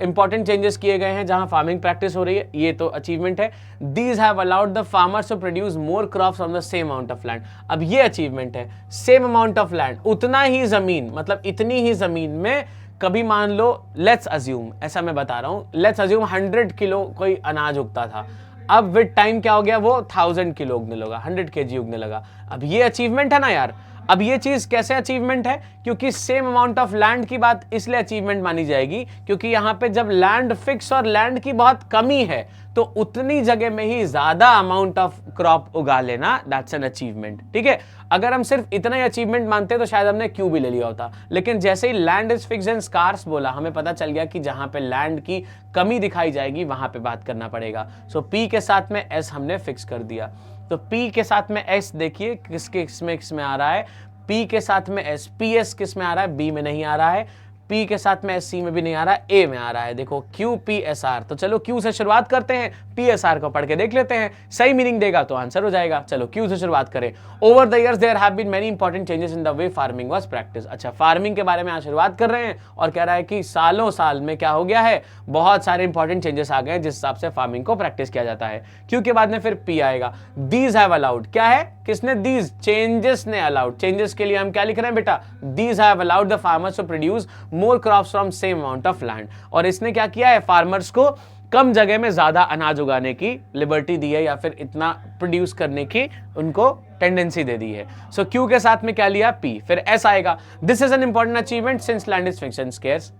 इंपॉर्टेंट चेंजेस किए गए हैं जहां फार्मिंग प्रैक्टिस हो रही है, ये तो अचीवमेंट है। These have allowed the farmers to produce more crops on the same amount of land. अब ये अचीवमेंट है, सेम अमाउंट ऑफ लैंड, उतना ही जमीन, मतलब इतनी ही जमीन में कभी मान लो, लेट्स अज्यूम, ऐसा मैं बता रहा हूं, लेट्स अज्यूम 100 किलो कोई अनाज उगता था, अब विद टाइम क्या हो गया, वो 1000 किलो उगने लगा, 100 kg उगने लगा। अब ये अचीवमेंट है ना यार। अब ये चीज कैसे अचीवमेंट है, क्योंकि सेम अमाउंट ऑफ लैंड की बात इसलिए अचीवमेंट मानी जाएगी क्योंकि यहां पे जब लैंड फिक्स और लैंड की बहुत कमी है तो उतनी जगह में ही ज्यादा अमाउंट ऑफ क्रॉप उगा लेना, दैट्स एन अचीवमेंट। ठीक है, अगर हम सिर्फ इतना ही अचीवमेंट मानते तो शायद हमने क्यू भी ले लिया होता, लेकिन जैसे ही land is fixed and scarce बोला, हमें पता चल गया कि जहां पे लैंड की कमी दिखाई जाएगी वहां पे बात करना पड़ेगा। सो पी के साथ में एस हमने फिक्स कर दिया, तो पी के साथ में एस देखिए किसमें आ रहा है, पी के साथ में एस, पी एस किस में आ रहा है, बी में नहीं आ रहा है। पी के साथ में सी में भी नहीं आ रहा, ए में आ रहा है, देखो QPSR। तो चलो क्यू से शुरुआत करते हैं, PSR को पढ़ के देख लेते हैं, सही मीनिंग देगा तो आंसर हो जाएगा। चलो क्यू से शुरुआत करें। Over the years there have been many important changes in the way farming was practice. अच्छा, फार्मिंग के बारे में आज शुरुआत कर रहे हैं और कह रहा है कि सालों साल में क्या हो गया है, बहुत सारे इंपॉर्टेंट चेंजेस आ गए हैं जिस हिसाब से फार्मिंग को प्रैक्टिस किया जाता है। क्यू के बाद में फिर पी आएगा। दीज हैव अलाउड, क्या है, किसने, दीज, चेंजेस ने अलाउड। चेंजेस के लिए हम क्या लिख रहे हैं बेटा, these have allowed the farmers to produce more crops from same amount of land. और इसने क्या किया है, फार्मर्स को कम जगह में ज्यादा अनाज उगाने की लिबर्टी दी है, या फिर इतना प्रोड्यूस करने की उनको टेंडेंसी दे दी है। सो क्यू के साथ में क्या लिया, पी। फिर एस आएगा। This is an important achievement since land is fixed and scarce.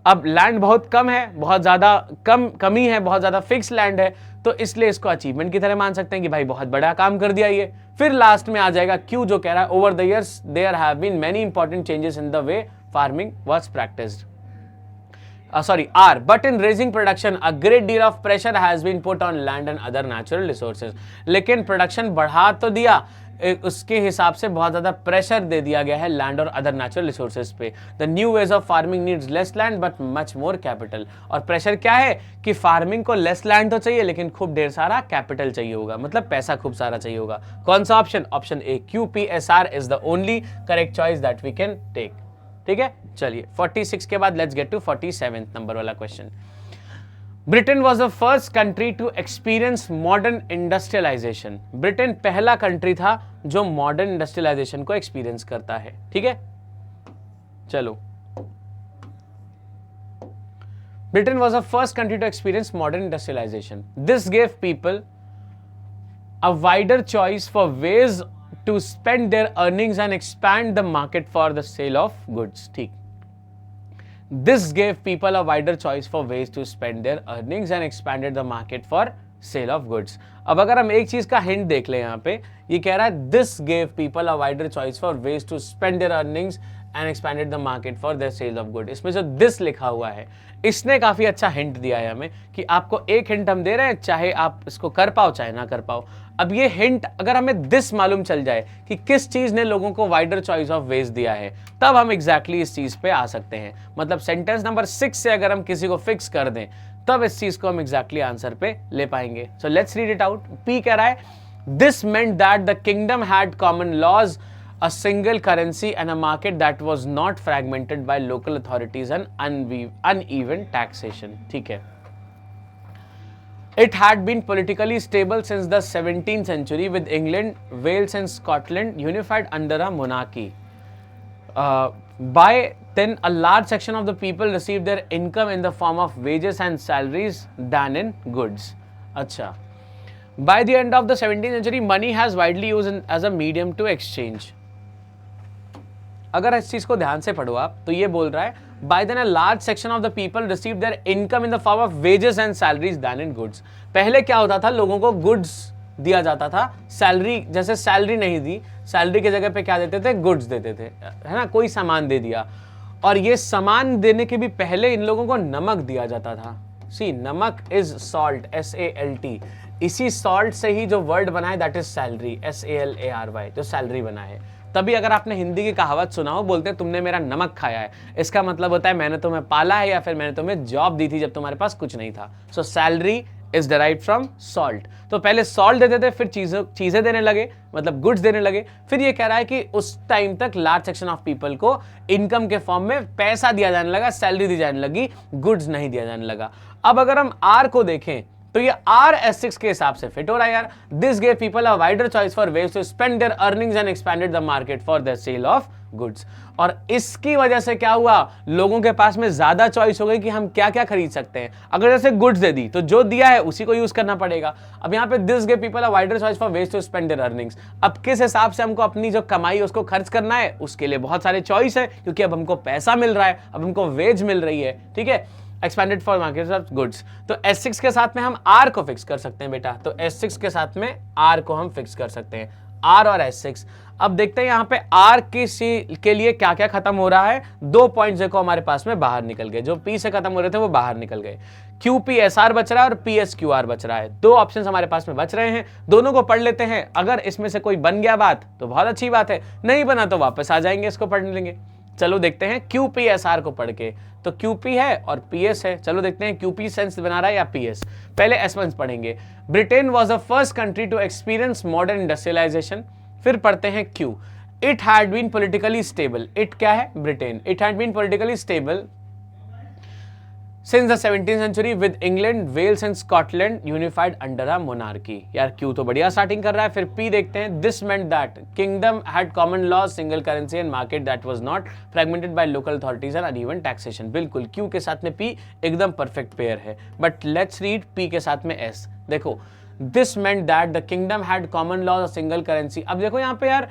अब लैंड बहुत कम है, बहुत ज्यादा कमी है, बहुत ज्यादा फिक्स लैंड है, तो इसलिए इसको अचीवमेंट की तरह मान सकते हैं कि भाई बहुत बड़ा काम कर दिया ये। फिर लास्ट में आ जाएगा क्यू जो कह रहा है over the years there have been many important changes in the way farming was practised. R, but in raising production a great deal of pressure has been put on land and other natural resources। लेकिन production बढ़ा तो दिया, उसके हिसाब से बहुत ज्यादा pressure दे दिया गया है लैंड और अदर नेचुरल रिसोर्सेज पे। The new ways of farming needs less land but much more capital. और प्रेशर क्या है कि फार्मिंग को लेस लैंड तो चाहिए लेकिन खूब ढेर सारा कैपिटल चाहिए होगा, मतलब पैसा खूब सारा चाहिए होगा। कौन सा option, option A, QPSR is the only correct choice that we can take. ठीक है, चलिए 46 के बाद लेट्स गेट टू 47 नंबर वाला question. Britain was the first country to experience modern industrialisation. Britain पहला कंट्री था जो मॉडर्न इंडस्ट्रियलाइजेशन को एक्सपीरियंस करता है। ठीक है, चलो, Britain was the first country to experience modern industrialisation. This gave people a wider choice for ways to spend their earnings and expand the market for the sale of goods। ठीक, this gave people a wider choice for ways to spend their earnings and expanded the market for sale of goods। अब अगर हम एक चीज का hint देख लें यहाँ पे, ये कह रहा है this gave people a wider choice for ways to spend their earnings and expanded the market for their sale of goods। इसमें जो this लिखा हुआ है इसने काफी अच्छा हिंट दिया है हमें कि आपको एक हिंट हम दे रहे हैं, चाहे आप इसको कर पाओ चाहे ना कर पाओ। अब ये हिंट अगर हमें दिस मालूम चल जाए कि किस चीज ने लोगों को वाइडर चॉइस ऑफ वेज दिया है, तब हम एग्जैक्टली इस चीज पे आ सकते हैं। मतलब सेंटेंस नंबर 6 से अगर हम किसी को फिक्स कर दें तब इस चीज को हम एग्जैक्टली आंसर पे ले पाएंगे। So let's read it out. P कह रहा है this meant that the kingdom had common laws, a single currency and a market that was not fragmented by local authorities and uneven taxation। ठीक है, it had been politically stable since the 17th century with England, Wales and Scotland unified under a monarchy। By then a large section of the people received their income in the form of wages and salaries than in goods। अच्छा, by the end of the 17th century money has widely used as a medium to exchange। अगर इस चीज को ध्यान से पढ़ो आप तो ये बोल रहा है by then a large section of the people receive their income in the form of wages and salaries then in goods. पहले क्या होता था, लोगों को गुड्स दिया जाता था, सैलरी जैसे सैलरी नहीं दी, सैलरी की जगह पे क्या देते थे, गुड्स देते थे, है ना, कोई सामान दे दिया। और ये सामान देने के भी पहले इन लोगों को नमक दिया जाता था। सी, नमक इज सॉल्ट, SALT। इसी सॉल्ट से ही जो वर्ड बना है दैट इज सैलरी, SALARY, जो सैलरी बना है। तभी अगर आपने हिंदी की कहावत सुना हो, बोलते हैं तुमने मेरा नमक खाया है, इसका मतलब होता है मैंने तुम्हें पाला है या फिर मैंने तुम्हें जॉब दी थी जब तुम्हारे पास कुछ नहीं था। सो salary is derived from salt. तो पहले सॉल्ट देते थे, फिर चीजें देने लगे, मतलब गुड्स देने लगे। फिर ये कह रहा है कि उस टाइम तक लार्ज सेक्शन ऑफ पीपल को इनकम के फॉर्म में पैसा दिया जाने लगा, सैलरी दी जाने लगी, गुड्स नहीं दिया जाने लगा। अब अगर हम आर को देखें तो ये RS6 के हिसाब से फिट हो रहा है यार। This gave people a wider choice for ways to spend their earnings and expanded the market for the sale of goods. और इसकी वजह से क्या हुआ, लोगों के पास में ज्यादा चॉइस हो गई कि हम क्या क्या खरीद सकते हैं। अगर जैसे गुड्स दे दी तो जो दिया है उसी को यूज करना पड़ेगा। अब यहाँ पे this gave people a wider choice for ways to spend their earnings. अब किस हिसाब से हमको अपनी जो कमाई है उसको खर्च करना है, उसके लिए बहुत सारे चॉइस है, क्योंकि अब हमको पैसा मिल रहा है, अब हमको वेज मिल रही है। ठीक है, expanded for market of goods. तो S6 के साथ में हम R को फिक्स कर सकते हैं बेटा, तो S6 के साथ में R को हम फिक्स कर सकते हैं, R और S6। अब देखते हैं यहाँ पे R के लिए क्या क्या खत्म हो रहा है। 2 पॉइंट्स देखो हमारे पास में बाहर निकल गए, जो P से खत्म हो रहे थे वो बाहर निकल गए। QPSR बच रहा है और PSQR बच रहा है। 2 ऑप्शंस हमारे पास में बच रहे हैं, दोनों को पढ़ लेते हैं। अगर इसमें से कोई बन गया बात तो बहुत अच्छी बात है, नहीं बना तो वापस आ जाएंगे, इसको पढ़ लेंगे। चलो देखते हैं QPSR को पढ़ के। तो QP है और PS है, चलो देखते हैं QP सेंस बना रहा है या PS। पहले S1 पढ़ेंगे। Britain was the first country to experience modern industrialisation. फिर पढ़ते हैं Q, it had been politically stable. It क्या है? Britain. It had been politically stable since the 17th century with England, Wales and Scotland unified under a monarchy. यार Q तो बढ़िया starting कर रहा है। फिर पी देखते हैं। This meant that kingdom had common laws, single currency and market that was not fragmented by local authorities and uneven taxation. बिल्कुल क्यू के साथ में पी एकदम परफेक्ट पेयर है। बट लेट्स रीड पी के साथ में एस। देखो, this meant that the kingdom had common laws, single currency. अब देखो यहाँ पे यार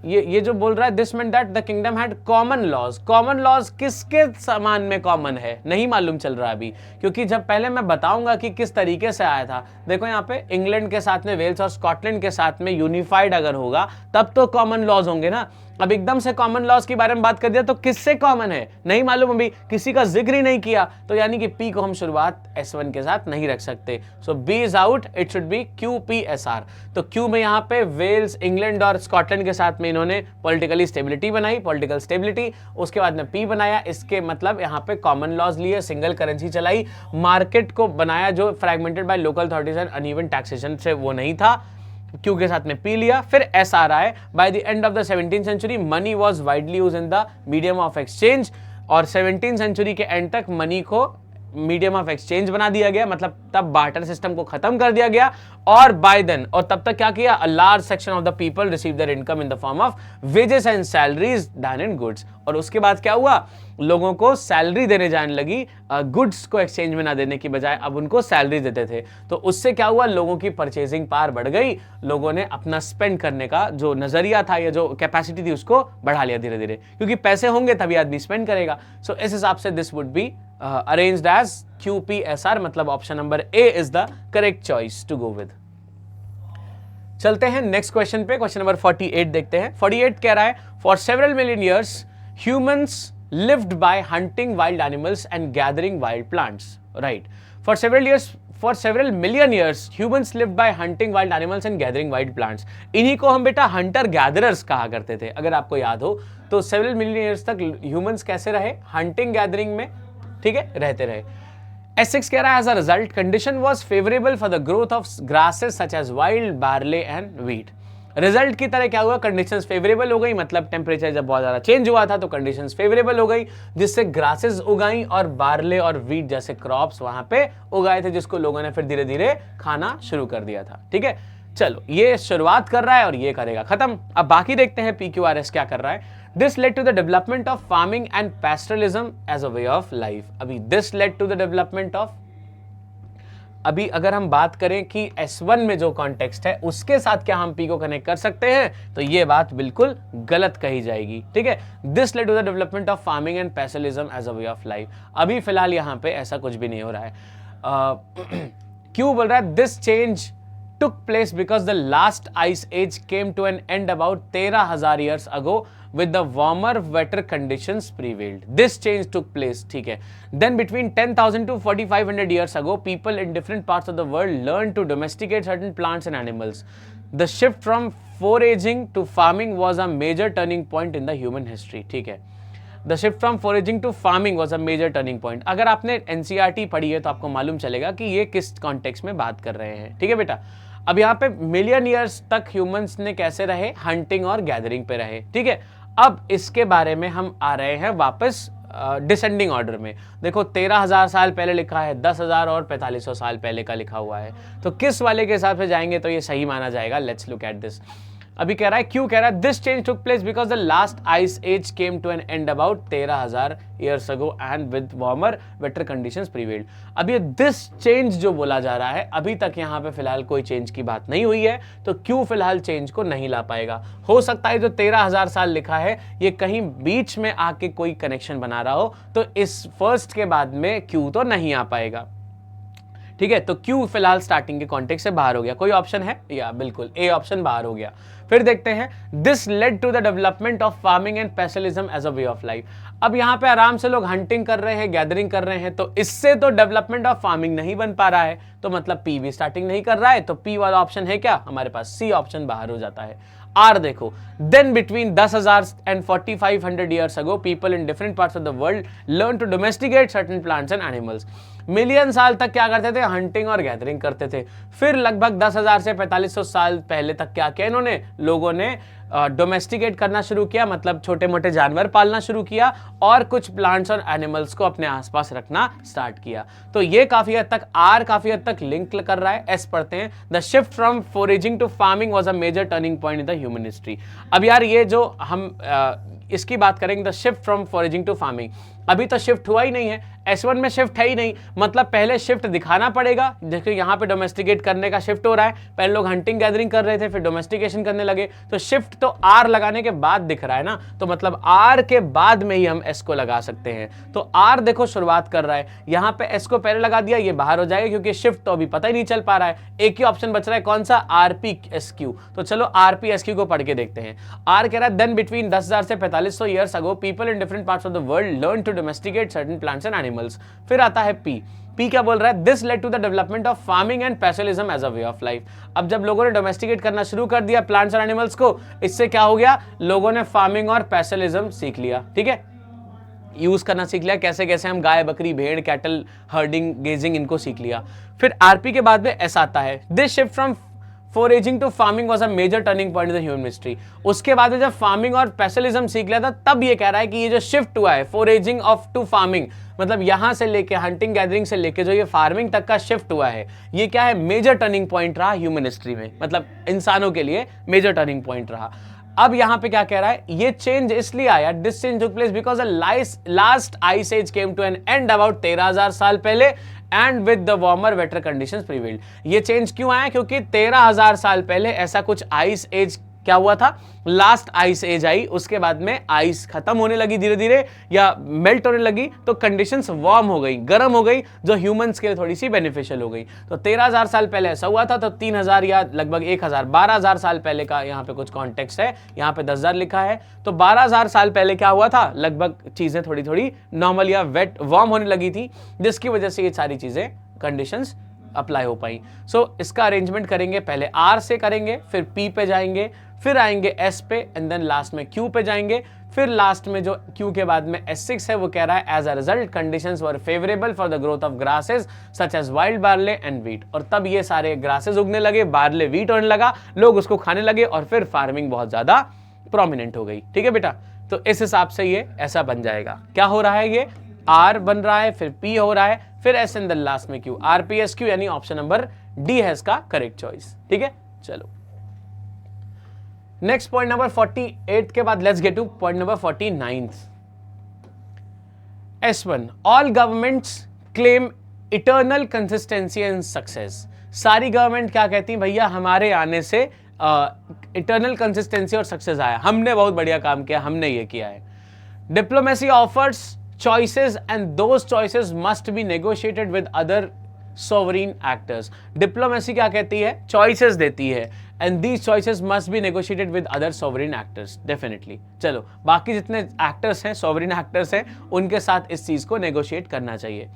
ये जो बोल रहा है, this meant that the kingdom had common laws. Common laws किसके समान में कॉमन है नहीं मालूम चल रहा अभी, क्योंकि जब पहले मैं बताऊंगा कि किस तरीके से आया था। देखो यहाँ पे इंग्लैंड के साथ में वेल्स और स्कॉटलैंड के साथ में यूनिफाइड अगर होगा तब तो कॉमन लॉज होंगे ना। अब एकदम से कॉमन लॉज के बारे में बात कर दिया तो किससे कॉमन है नहीं मालूम, अभी किसी का जिक्र ही नहीं किया, तो यानी कि पी को हम शुरुआत S1 के साथ नहीं रख सकते। So B is out, it should be QPSR। तो क्यू में यहाँ पे वेल्स, इंग्लैंड और स्कॉटलैंड के साथ में इन्होंने पॉलिटिकली स्टेबिलिटी बनाई, पॉलिटिकल स्टेबिलिटी। उसके बाद में पी बनाया, इसके मतलब यहाँ पे कॉमन लॉज लिए, सिंगल करेंसी चलाई, मार्केट को बनाया जो fragmented bye local authorities and uneven taxation से वो नहीं था, क्यू के साथ में पी लिया। फिर एस आ रहा है। By the end of the 17th century money was widely used in the medium of exchange. और 17th सेंचुरी के एंड तक मनी को मीडियम ऑफ एक्सचेंज बना दिया गया, मतलब तब बार्टर सिस्टम को खत्म कर दिया गया। और बाय देन, और तब तक क्या किया, a large section of the people receive their income in the form of wages and salaries then in goods. और उसके बाद क्या हुआ, लोगों को सैलरी देने जाने लगी, गुड्स को एक्सचेंज में ना देने की बजाय अब उनको सैलरी देते थे। तो उससे क्या हुआ, लोगों की परचेजिंग पावर बढ़ गई, लोगों ने अपना स्पेंड करने का जो नजरिया था या जो कैपेसिटी थी उसको बढ़ा लिया धीरे धीरे, क्योंकि पैसे होंगे तभी आदमी स्पेंड करेगा। सो इस हिसाब से this would be arranged as QPSR, मतलब option number A is the correct choice to go with. चलते हैं नेक्स्ट क्वेश्चन पे, क्वेश्चन नंबर 48 देखते हैं। 48 कह रहा है, for several million years humans lived by hunting wild animals and gathering wild plants, right? For several million years humans lived by hunting wild animals and gathering wild plants। इन्हीं को हम बेटा Hunter gatherers कहा करते थे, अगर आपको याद हो तो several million years तक ह्यूमंस कैसे रहे, हंटिंग गैदरिंग में, ठीक है, रहते रहे। S6 कह रहा है, as a result condition was favorable for the growth of grasses such as wild barley and wheat। Result की तरह क्या हुआ, कंडीशंस फेवरेबल हो गई, मतलब टेम्परेचर जब बहुत ज्यादा चेंज हुआ था तो कंडीशंस फेवरेबल हो गई, जिससे ग्रासेस उगाई और बार्ले और वीट जैसे क्रॉप्स वहां पे उगाए थे, जिसको लोगों ने फिर धीरे धीरे खाना शुरू कर दिया था। ठीक है, चलो ये शुरुआत कर रहा है और ये करेगा खत्म। अब बाकी देखते हैं PQRS क्या कर रहा है। This led to the development of farming and pastoralism as a way of life. अभी this led to the development of, अभी अगर हम बात करें कि S1 में जो कॉन्टेक्स्ट है उसके साथ क्या हम P को कनेक्ट कर सकते हैं, तो ये बात बिल्कुल गलत कही जाएगी। ठीक है, this led to the development of farming and pastoralism as a way of life. अभी फिलहाल यहाँ पे ऐसा कुछ भी नहीं हो रहा है। क्यों बोल रहा है, this change took place because the last ice age came to an end about 13,000 years ago with the warmer wetter conditions prevailed। This change took place, ठीक है। Then between 10,000 to 4,500 years ago people in different parts of the world learned to domesticate certain plants and animals। The shift from foraging to farming was a major turning point in the human history। ठीक है, The shift from foraging to farming was a major turning point। अगर आपने NCERT पढ़ी है तो आपको मालूम चलेगा कि ये किस कॉन्टेक्स्ट में बात कर रहे हैं। ठीक है बेटा, अब यहाँ पे मिलियन ईयर्स तक ह्यूमंस ने कैसे रहे, हंटिंग और गैदरिंग पे रहे। ठीक है, अब इसके बारे में हम आ रहे हैं वापस डिसेंडिंग ऑर्डर में। देखो 13,000 साल पहले लिखा है, 10,000 और 4500 साल पहले का लिखा हुआ है, तो किस वाले के हिसाब से जाएंगे तो ये सही माना जाएगा। Let's look at this. अभी कह रहा है, क्यों कह रहा है, this change took place because the last ice age came to an end about 13,000 years ago and with warmer wetter conditions prevailed. अब ये दिस चेंज जो बोला जा रहा है, अभी तक यहाँ पे फिलहाल कोई चेंज की बात नहीं हुई है, तो क्यों फिलहाल चेंज को नहीं ला पाएगा। हो सकता है जो 13,000 साल लिखा है ये कहीं बीच में आके कोई कनेक्शन बना रहा हो, तो इस फर्स्ट के बाद में क्यों तो नहीं आ पाएगा। ठीक है, तो क्यों फिलहाल स्टार्टिंग के कॉन्टेक्स्ट से बाहर हो गया। कोई ऑप्शन है, या बिल्कुल ए ऑप्शन बाहर हो गया। फिर देखते हैं, this led to the development of farming and pastoralism as a way of life. अब यहाँ पे आराम से लोग हंटिंग कर रहे हैं, गैदरिंग कर रहे हैं, तो इससे तो डेवलपमेंट ऑफ फार्मिंग नहीं बन पा रहा है, तो मतलब पी भी स्टार्टिंग नहीं कर रहा है, तो पी वाला ऑप्शन है क्या हमारे पास, सी ऑप्शन बाहर हो जाता है। आर देखो, then between 10,000 and 4,500 years ago people in different parts of the world learned to domesticate certain plants and animals. Million साल तक क्या करते थे? हंटिंग और गैदरिंग करते थे। फिर लगभग 10,000 से 4500 साल पहले तक क्या किया इन्होंने, लोगों ने डोमेस्टिकेट करना शुरू किया, मतलब छोटे मोटे जानवर पालना शुरू किया और कुछ प्लांट्स और एनिमल्स को अपने आसपास रखना स्टार्ट किया। तो ये काफी हद तक आर काफी हद तक लिंक कर रहा है। एस पढ़ते हैं, the shift from foraging to farming was a major turning point in the human history. अब यार ये जो हम इसकी बात करेंगे, the shift from foraging to farming, अभी तो शिफ्ट हुआ ही नहीं है, S1 में शिफ्ट है ही नहीं, मतलब पहले शिफ्ट दिखाना पड़ेगा। देखिए यहाँ पे डोमेस्टिकेट करने का शिफ्ट हो रहा है, पहले लोग हंटिंग गैदरिंग कर रहे थे, फिर डोमेस्टिकेशन करने लगे, तो शिफ्ट तो आर लगाने के बाद दिख रहा है ना, तो मतलब आर के बाद में ही हम एस को लगा सकते हैं। तो आर देखो शुरुआत कर रहा है, यहाँ पे एस को पहले लगा दिया, ये बाहर हो जाएगा क्योंकि शिफ्ट तो अभी पता ही नहीं चल पा रहा है। एक ही ऑप्शन बच रहा है, कौन सा? RPSQ। तो चलो RPSQ को पढ़ के देखते हैं। आर कह रहा है देन बिटवीन 10,000 से 4500 years ago people in different parts of the world learn to domesticate certain plants and animals. फिर आता है पी क्या बोल रहा है? This led to the development of farming and pastoralism as a way of life. अब जब लोगों ने डोमेस्टिकेट करना शुरू कर दिया प्लांट्स और एनिमल्स को, इससे क्या हो गया, लोगों ने फार्मिंग और पैस्टोरलिज्म सीख लिया, ठीक है, यूज करना सीख लिया, कैसे कैसे हम गाय बकरी भेड़ कैटल हर्डिंग गेजिंग इनको सीख लिया। फिर आरपी के बाद में एस आता है, this shift from foraging to farming was a major turning point in the human history. उसके बाद में जब फार्मिंग और पैस्टोरलिज्म सीख लिया था, तब ये कह रहा है कि ये जो शिफ्ट हुआ है फोरेजिंग ऑफ टू फार्मिंग, मतलब यहां से लेके हंटिंग गैदरिंग से लेके जो ये फार्मिंग तक का शिफ्ट हुआ है, ये क्या है, मेजर टर्निंग पॉइंट रहा ह्यूमन हिस्ट्री में, मतलब इंसानों के लिए मेजर टर्निंग पॉइंट रहा। अब यहां पे क्या कह रहा है, ये चेंज इसलिए आया, this change took place because last ice age came to an end about 13,000 साल पहले and with the warmer wetter conditions prevailed. ये चेंज क्यों आया? क्योंकि 13,000 साल पहले ऐसा कुछ आइस एज क्या हुआ था, लास्ट आइस एज आई, उसके बाद में आइस खत्म होने लगी धीरे धीरे या मेल्ट होने लगी, तो कंडीशंस वार्म हो गई, गर्म हो गई, जो ह्यूमंस के लिए थोड़ी सी बेनिफिशियल हो गई। तो 13,000 साल पहले ऐसा हुआ था, तो 3,000 या लगभग 1,000 12,000 साल पहले का यहाँ पे कुछ कॉन्टेक्स्ट है, यहाँ पे 10,000 लिखा है, तो 12,000 साल पहले क्या हुआ था, लगभग चीजें थोड़ी थोड़ी नॉर्मल या वेट वार्म होने लगी थी, जिसकी वजह से ये सारी चीजें कंडीशंस अप्लाई हो पाई। सो इसका अरेंजमेंट करेंगे, पहले आर से करेंगे, फिर पी पे जाएंगे, फिर आएंगे एस पे एंड देन लास्ट में क्यू पे जाएंगे, फिर लास्ट में जो क्यू के बाद में S6 है वो कह रहा है as a result conditions were favourable for the growth of grasses such as wild barley and wheat. और तब ये सारे ग्रासेस उगने लगे, बार्ले व्हीट होने लगा, लोग उसको खाने लगे और फिर फार्मिंग बहुत ज्यादा प्रोमिनेंट हो गई। ठीक है बेटा, तो इस हिसाब से ये ऐसा बन जाएगा। क्या हो रहा है, ये आर बन रहा है, फिर पी हो रहा है, फिर एस एंड देन लास्ट में क्यू, RPSQ, यानी ऑप्शन नंबर डी है इसका करेक्ट चॉइस। ठीक है, चलो नेक्स्ट पॉइंट नंबर 48 के बाद let's get two point number 49। S1 all governments claim eternal consistency and success. सारी गवर्नमेंट क्या कहती है, भैया हमारे आने से इटर्नल कंसिस्टेंसी और सक्सेस आया, हमने बहुत बढ़िया काम किया, हमने ये किया है। Diplomacy offers choices and those choices must be negotiated with other sovereign actors। Diplomacy क्या कहती है, choices देती है and these choices must be negotiated with other sovereign actors definitely। चलो बाकी जितने actors हैं, sovereign actors हैं, उनके साथ इस चीज को negotiate करना चाहिए।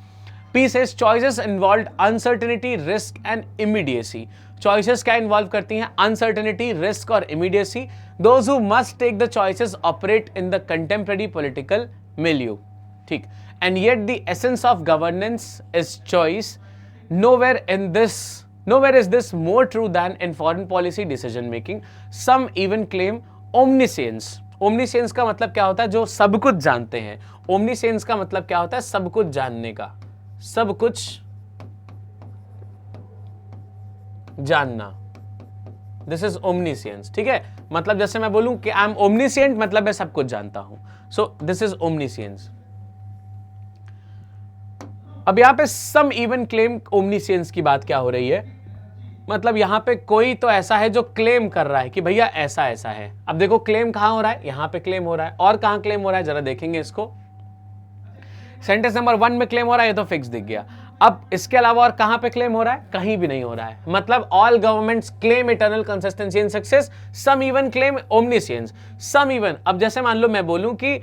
P says choices involved uncertainty, risk and immediacy। choices क्या involve करती हैं, uncertainty, risk और immediacy। those who must take the choices operate in the contemporary political milieu। ठीक, and yet the essence of governance is choice। nowhere is this more true than in foreign policy decision making। some even claim omniscience। omniscience का मतलब क्या होता है, जो सब कुछ जानते हैं। omniscience का मतलब क्या होता है, सब कुछ जानने का, सब कुछ जानना, दिस इज omniscience। ठीक है, मतलब जैसे मैं बोलूं कि आई एम omniscient, मतलब मैं सब कुछ जानता हूं, सो दिस इज omniscience। अब यहां पे सम इवन क्लेम ओमनीसियंस की बात क्या हो रही है, मतलब यहां पे कोई तो ऐसा है जो क्लेम कर रहा है कि भैया ऐसा ऐसा है। अब देखो क्लेम कहां हो रहा है, यहां पे क्लेम हो रहा है, और कहां क्लेम हो रहा है जरा देखेंगे इसको। सेंटेंस नंबर 1 में क्लेम हो रहा है, ये तो फिक्स दिख गया। अब इसके अलावा और कहां पे क्लेम हो रहा है, कहीं भी नहीं हो रहा है। मतलब all governments claim eternal consistency and success, some even claim omniscience. Some even, अब जैसे मान लो मैं बोलूं कि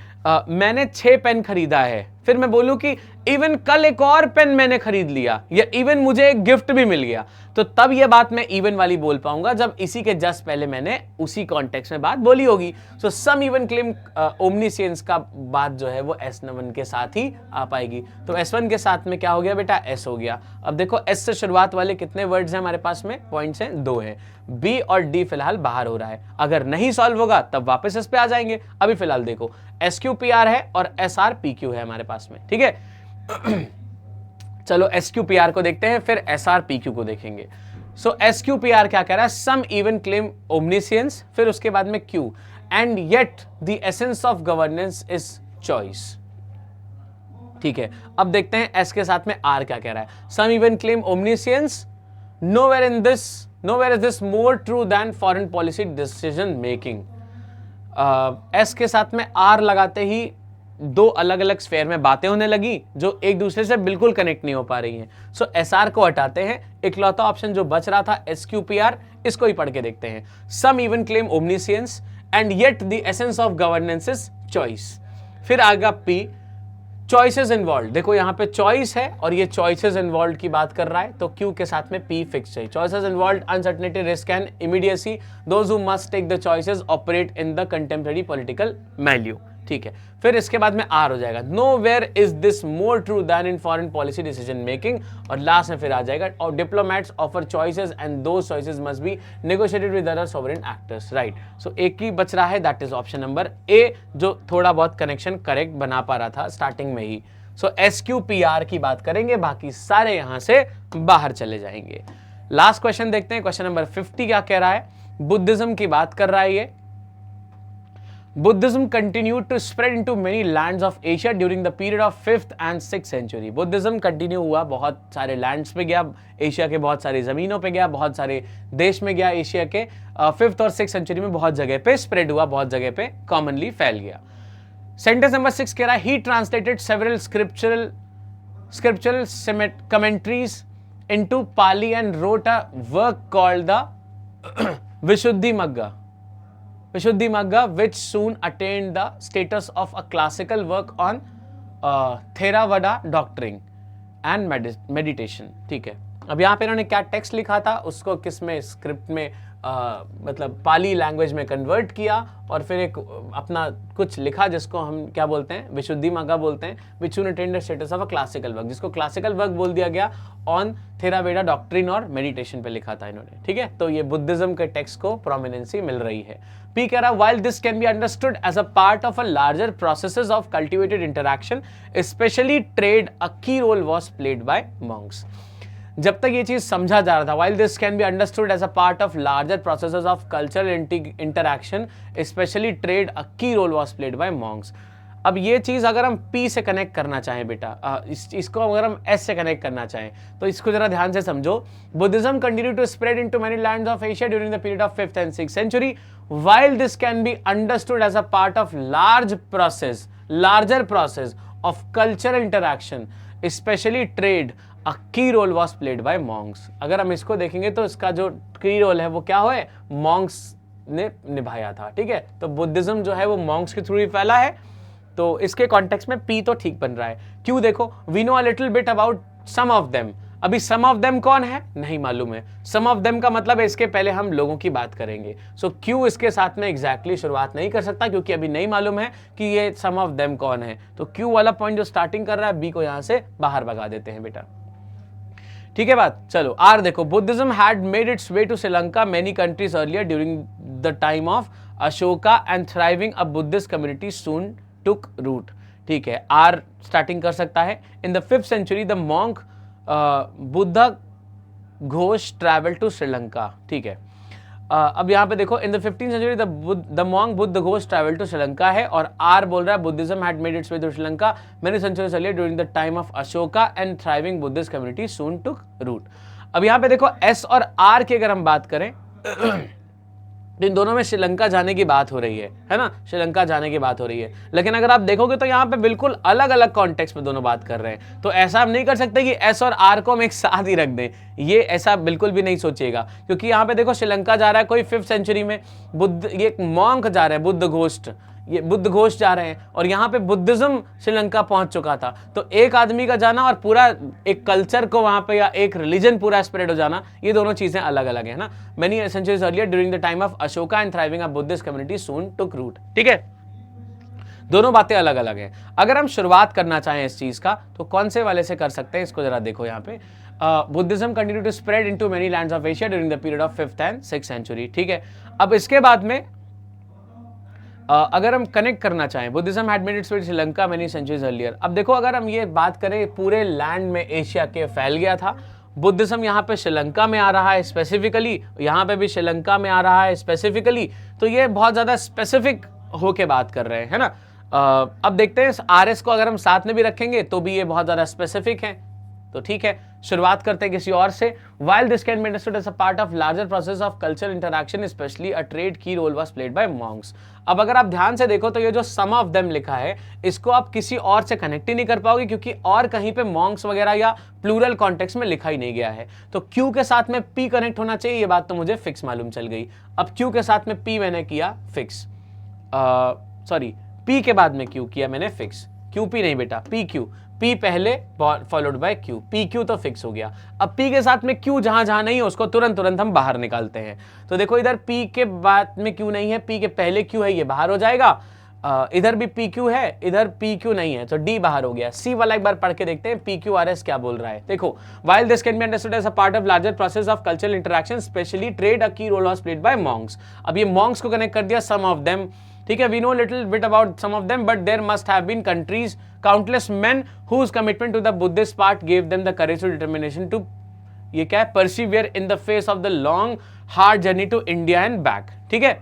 मैंने 6 पेन खरीदा है, फिर मैं बोलूं कि इवन कल एक और पेन मैंने खरीद लिया या इवन मुझे एक गिफ्ट भी मिल गया, तो तब ये बात मैं इवन वाली बोल पाऊंगा जब इसी के जस्ट पहले मैंने उसी कॉन्टेक्स्ट में बात बोली होगी। सो सम इवन क्लेम ओमनीसियंस का बात जो है वो S1 के साथ ही आ पाएगी। तो S1 के साथ में क्या हो गया बेटा, S हो गया। अब देखो S से शुरुआत वाले कितने वर्ड्स हैं हमारे पास में, पॉइंट्स हैं 2 हैं। B और D फिलहाल बाहर हो रहा है, अगर नहीं सॉल्व होगा तब वापस इस पे आ जाएंगे। अभी फिलहाल देखो SQPR है और SRPQ है हमारे पास में, ठीक है। चलो SQPR को देखते हैं, फिर SRPQ को देखेंगे। सो SQPR क्या कह रहा है, सम इवन क्लेम ओमनीसियंस, फिर उसके बाद में Q, and yet the essence of governance is choice. ठीक है, अब देखते हैं S के साथ में R क्या कह रहा है। Some even claim omniscience, nowhere is this more true than foreign policy decision making। S के साथ में R लगाते ही 2 अलग अलग स्फेयर में बातें होने लगी जो एक दूसरे से बिल्कुल कनेक्ट नहीं हो पा रही हैं। सो SR को हटाते हैं, इकलौता ऑप्शन जो बच रहा था SQPR, इसको ही पढ़ के देखते हैं। Some even claim omniscience and yet the essence of governance is choice. फिर आएगा P, चॉइसेस इन्वॉल्व। देखो यहाँ पे चॉइस है और ये चॉइसेस इन्वॉल्व की बात कर रहा है, तो Q के साथ में P फिक्स है। Choices involve uncertainty, risk and immediacy, those who must take the choices operate in the contemporary political milieu. ठीक है, फिर इसके बाद में R हो जाएगा, nowhere is this more true than in foreign policy decision making, और लास्ट में फिर आ जाएगा और diplomats offer choices and those choices must be negotiated with other sovereign actors, right? So एक ही बच रहा है, that is option number A, जो थोड़ा बहुत कनेक्शन करेक्ट बना पा रहा था स्टार्टिंग में ही। So SQPR की बात करेंगे, बाकी सारे यहां से बाहर चले जाएंगे। लास्ट क्वेश्चन देखते हैं, क्वेश्चन नंबर 50 क्या कह रहा है। बुद्धिज्म की बात कर रहा है ये। Buddhism continued to spread into many lands of Asia during the period of 5th and 6th century। Buddhism continue हुआ, बहुत सारे लैंड्स पे गया, एशिया के बहुत सारी जमीनों पे गया, बहुत सारे देश में गया एशिया के। 5th और 6th सेंचुरी में बहुत जगह पे स्प्रेड हुआ, बहुत जगह पे कॉमनली फैल गया। सेंटेंस नंबर 6 कह रहा है, he translated several scriptural commentaries into Pali and wrote a work called the Vishuddhimagga, which soon attained the status of a classical work on Theravada doctrine and meditation। ठीक है, अब यहाँ पे इन्होंने क्या टेक्स्ट लिखा था, उसको किस में, स्क्रिप्ट में मतलब पाली लैंग्वेज में कन्वर्ट किया और फिर एक अपना कुछ लिखा जिसको हम क्या बोलते हैं, विशुद्धिमग्गा बोलते हैं, which soon attained the status of a classical work, जिसको क्लासिकल वर्क बोल दिया गया, ऑन थेरावेदा डॉक्ट्रिन और मेडिटेशन पे लिखा था इन्होंने। ठीक है, तो ये बुद्धिज्म के टेक्स्ट को प्रोमिनेंसी मिल रही है। पी कह रहा, while this can be understood as a part of a larger processes of cultivated interaction, especially trade, a key role was played by monks। जब तक ये चीज समझा जा रहा था, while this can be understood as a part of larger processes of cultural interaction, especially trade, a key role was played by monks। अब ये चीज अगर हम P से कनेक्ट करना चाहें बेटा, इसको अगर हम S से कनेक्ट करना चाहें तो इसको जरा ध्यान से समझो। Buddhism continue to spread into many lands of Asia during the period of 5th and 6th century, while this can be understood as a part of larger process of cultural interaction, especially trade, a key role was played by monks। अगर हम इसको देखेंगे तो इसका जो की role है वो क्या है, monks ने निभाया था। ठीक है, तो बुद्धिज्म जो है वो monks के थ्रू ही फैला है, तो इसके कॉन्टेक्स्ट में P तो ठीक बन रहा है। क्यों, देखो we know a little bit about some of them। अभी some of them कौन है नहीं मालूम है, some of them का मतलब है इसके पहले हम लोगों की बात करेंगे। सो Q इसके साथ में एग्जैक्टली शुरुआत नहीं कर सकता क्योंकि अभी नहीं मालूम है कि ये some of them कौन है। तो Q वाला पॉइंट जो स्टार्टिंग कर रहा है, B को यहां से बाहर भगा देते हैं बेटा। ठीक है बात, चलो R देखो, Buddhism had made its way to Sri Lanka many countries earlier during the time of Ashoka and thriving a Buddhist community soon took root. ठीक है, R स्टार्टिंग कर सकता है। In the 5th century the monk Buddhaghosa travel to Sri Lanka. ठीक है, अब यहाँ पे देखो, in the 15th century the monk Buddhaghosa travel to Sri Lanka है और R बोल रहा है Buddhism had made its way to Sri Lanka many centuries earlier during the time of Ashoka and thriving Buddhist community soon took root. अब यहाँ पे देखो S और R की अगर हम बात करें तो इन दोनों में श्रीलंका जाने की बात हो रही है ना, श्रीलंका जाने की बात हो रही है। लेकिन अगर आप देखोगे तो यहाँ पे बिल्कुल अलग अलग कॉन्टेक्स्ट में दोनों बात कर रहे हैं, तो ऐसा हम नहीं कर सकते कि S और R को हम एक साथ ही रख दें, ये ऐसा बिल्कुल भी नहीं सोचिएगा। क्योंकि यहाँ पे देखो श्रीलंका जा रहा है कोई 5th century में, बुद्ध, ये एक मॉन्क जा रहा है बुद्ध घोस्ट, ये बुद्ध घोष जा रहे हैं और यहाँ पे बुद्धिज्म श्रीलंका पहुंच चुका था। तो एक आदमी का जाना और पूरा एक कल्चर को वहां पे या एक रिलीजन पूरा स्प्रेड हो जाना, ये दोनों चीजें अलग अलग है ना। Many centuries earlier during the time of Ashoka and thriving a Buddhist community soon took root. ठीक है, दोनों बातें अलग अलग हैं। अगर हम शुरुआत करना चाहें इस चीज का तो कौन से वाले से कर सकते हैं, इसको जरा देखो यहाँ पे। Buddhism continue to spread into many lands of Asia during the period of 5th and 6th century. ठीक है, अब इसके बाद में अगर हम कनेक्ट करना चाहें, Buddhism had made its way to Sri Lanka many centuries earlier. अब देखो, अगर हम ये बात करें पूरे लैंड में एशिया के फैल गया था, बुद्धिज्म यहाँ पे श्रीलंका में आ रहा है स्पेसिफिकली, यहाँ पे भी श्रीलंका में आ रहा है स्पेसिफिकली, तो ये बहुत ज्यादा स्पेसिफिक होके बात कर रहे हैं, है ना। अब देखते हैं आरएस को अगर हम साथ में भी रखेंगे तो भी ये बहुत ज्यादा स्पेसिफिक है। तो ठीक है, शुरुआत करते हैं किसी और से। While this can be understood as a part of larger process of cultural interaction, especially a trade key role was played by monks। अब अगर आप ध्यान से देखो तो ये जो some of them लिखा है, इसको आप किसी और से कनेक्ट ही नहीं कर पाओगे, क्योंकि और कहीं पे monks वगैरह या प्लूरल कॉन्टेक्स्ट में लिखा ही नहीं गया है। तो Q के साथ में P कनेक्ट होना चाहिए, ये बात तो मुझे फिक्स मालूम चल गई। अब Q के साथ में P मैंने किया फिक्स, सॉरी P के बाद में Q किया मैंने फिक्स, QP नहीं बेटा, PQ, P पहले फॉलोड बाय Q, PQ तो फिक्स हो गया। अब P के साथ में Q जहां जहां नहीं है उसको तुरंत हम बाहर निकालते हैं। तो देखो इधर P के बाद में Q नहीं है, P के पहले Q है, ये बाहर हो जाएगा। इधर भी PQ है, इधर PQ नहीं है, तो D बाहर हो गया। C वाला एक बार पढ़ के देखते हैं PQRS क्या बोल रहा है। देखो, while this can be understood as a part of larger process of cultural interaction, especially trade, a key role was played by monks। अब ये monks को कनेक्ट कर दिया some of them। ठीक है, we know little bit about some of them, but there must have been countries, countless men whose commitment to the Buddhist path gave them the courage to determination to ये क्या है, persevere in the face of the long hard journey to India and back। ठीक है,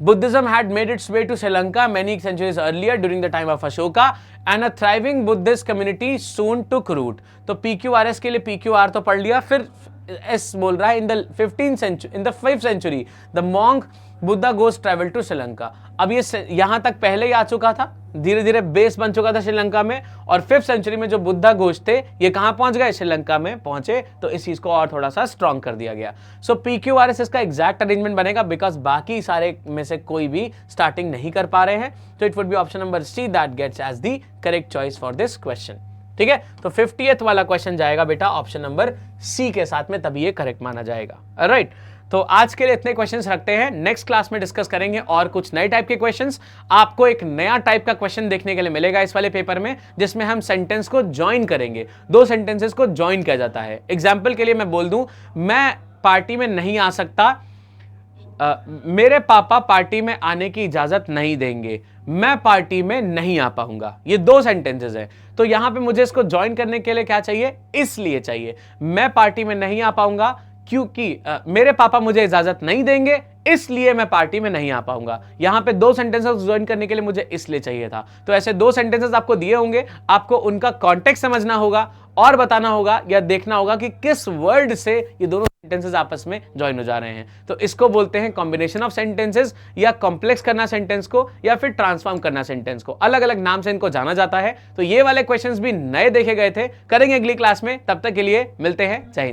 Buddhism had made its way to Sri Lanka many centuries earlier during the time of Ashoka, and a thriving Buddhist community soon took root। तो PQRS के लिए PQR तो पढ़ लिया, फिर S बोल रहा है in the 5th century the monk Buddha goes travel to Sri Lanka. अब ये यहां तक पहले ही आ चुका था, धीरे धीरे बेस बन चुका था श्रीलंका में, और 5th सेंचुरी में जो बुद्धा घोष थे ये कहां पहुंच गए, श्रीलंका में पहुंचे, तो इस चीज को और थोड़ा सा स्ट्रॉन्ग कर दिया गया। सो PQRS इसका एग्जैक्ट अरेंजमेंट बनेगा, बिकॉज बाकी सारे में से कोई भी स्टार्टिंग नहीं कर पा रहे हैं, तो it would be option number C that gets as the correct choice for this question. ठीक है, तो 50th वाला क्वेश्चन जाएगा बेटा ऑप्शन नंबर C के साथ में, तभी ये करेक्ट माना जाएगा। राइट, तो आज के लिए इतने क्वेश्चंस रखते हैं, नेक्स्ट क्लास में डिस्कस करेंगे और कुछ नए टाइप के क्वेश्चंस। आपको एक नया टाइप का क्वेश्चन देखने के लिए मिलेगा इस वाले पेपर में, जिसमें हम सेंटेंस को ज्वाइन करेंगे, दो सेंटेंसेस को ज्वाइन किया जाता है। एग्जाम्पल के लिए मैं बोल दूं, मैं पार्टी में नहीं आ सकता, मेरे पापा पार्टी में आने की इजाजत नहीं देंगे, मैं पार्टी में नहीं आ पाऊंगा। ये दो सेंटेंसेस हैं, तो यहां पे मुझे इसको ज्वाइन करने के लिए क्या चाहिए, इसलिए चाहिए। मैं पार्टी में नहीं आ पाऊंगा क्योंकि मेरे पापा मुझे इजाजत नहीं देंगे, इसलिए मैं पार्टी में नहीं आ पाऊंगा। यहां पे दो सेंटेंसेस ज्वाइन करने के लिए मुझे इसलिए चाहिए था। तो ऐसे दो सेंटेंसेस आपको दिए होंगे, आपको उनका कॉन्टेक्स्ट समझना होगा और बताना होगा या देखना होगा कि किस वर्ड से ये दोनों सेंटेंसेस आपस में ज्वाइन हो जा रहे हैं। तो इसको बोलते हैं कॉम्बिनेशन ऑफ सेंटेंसेस, या कॉम्प्लेक्स करना सेंटेंस को, या फिर ट्रांसफॉर्म करना सेंटेंस को। अलग अलग नाम से इनको जाना जाता है। तो ये वाले क्वेश्चंस भी नए देखे गए थे, करेंगे अगली क्लास में। तब तक के लिए मिलते हैं, जय हिंद।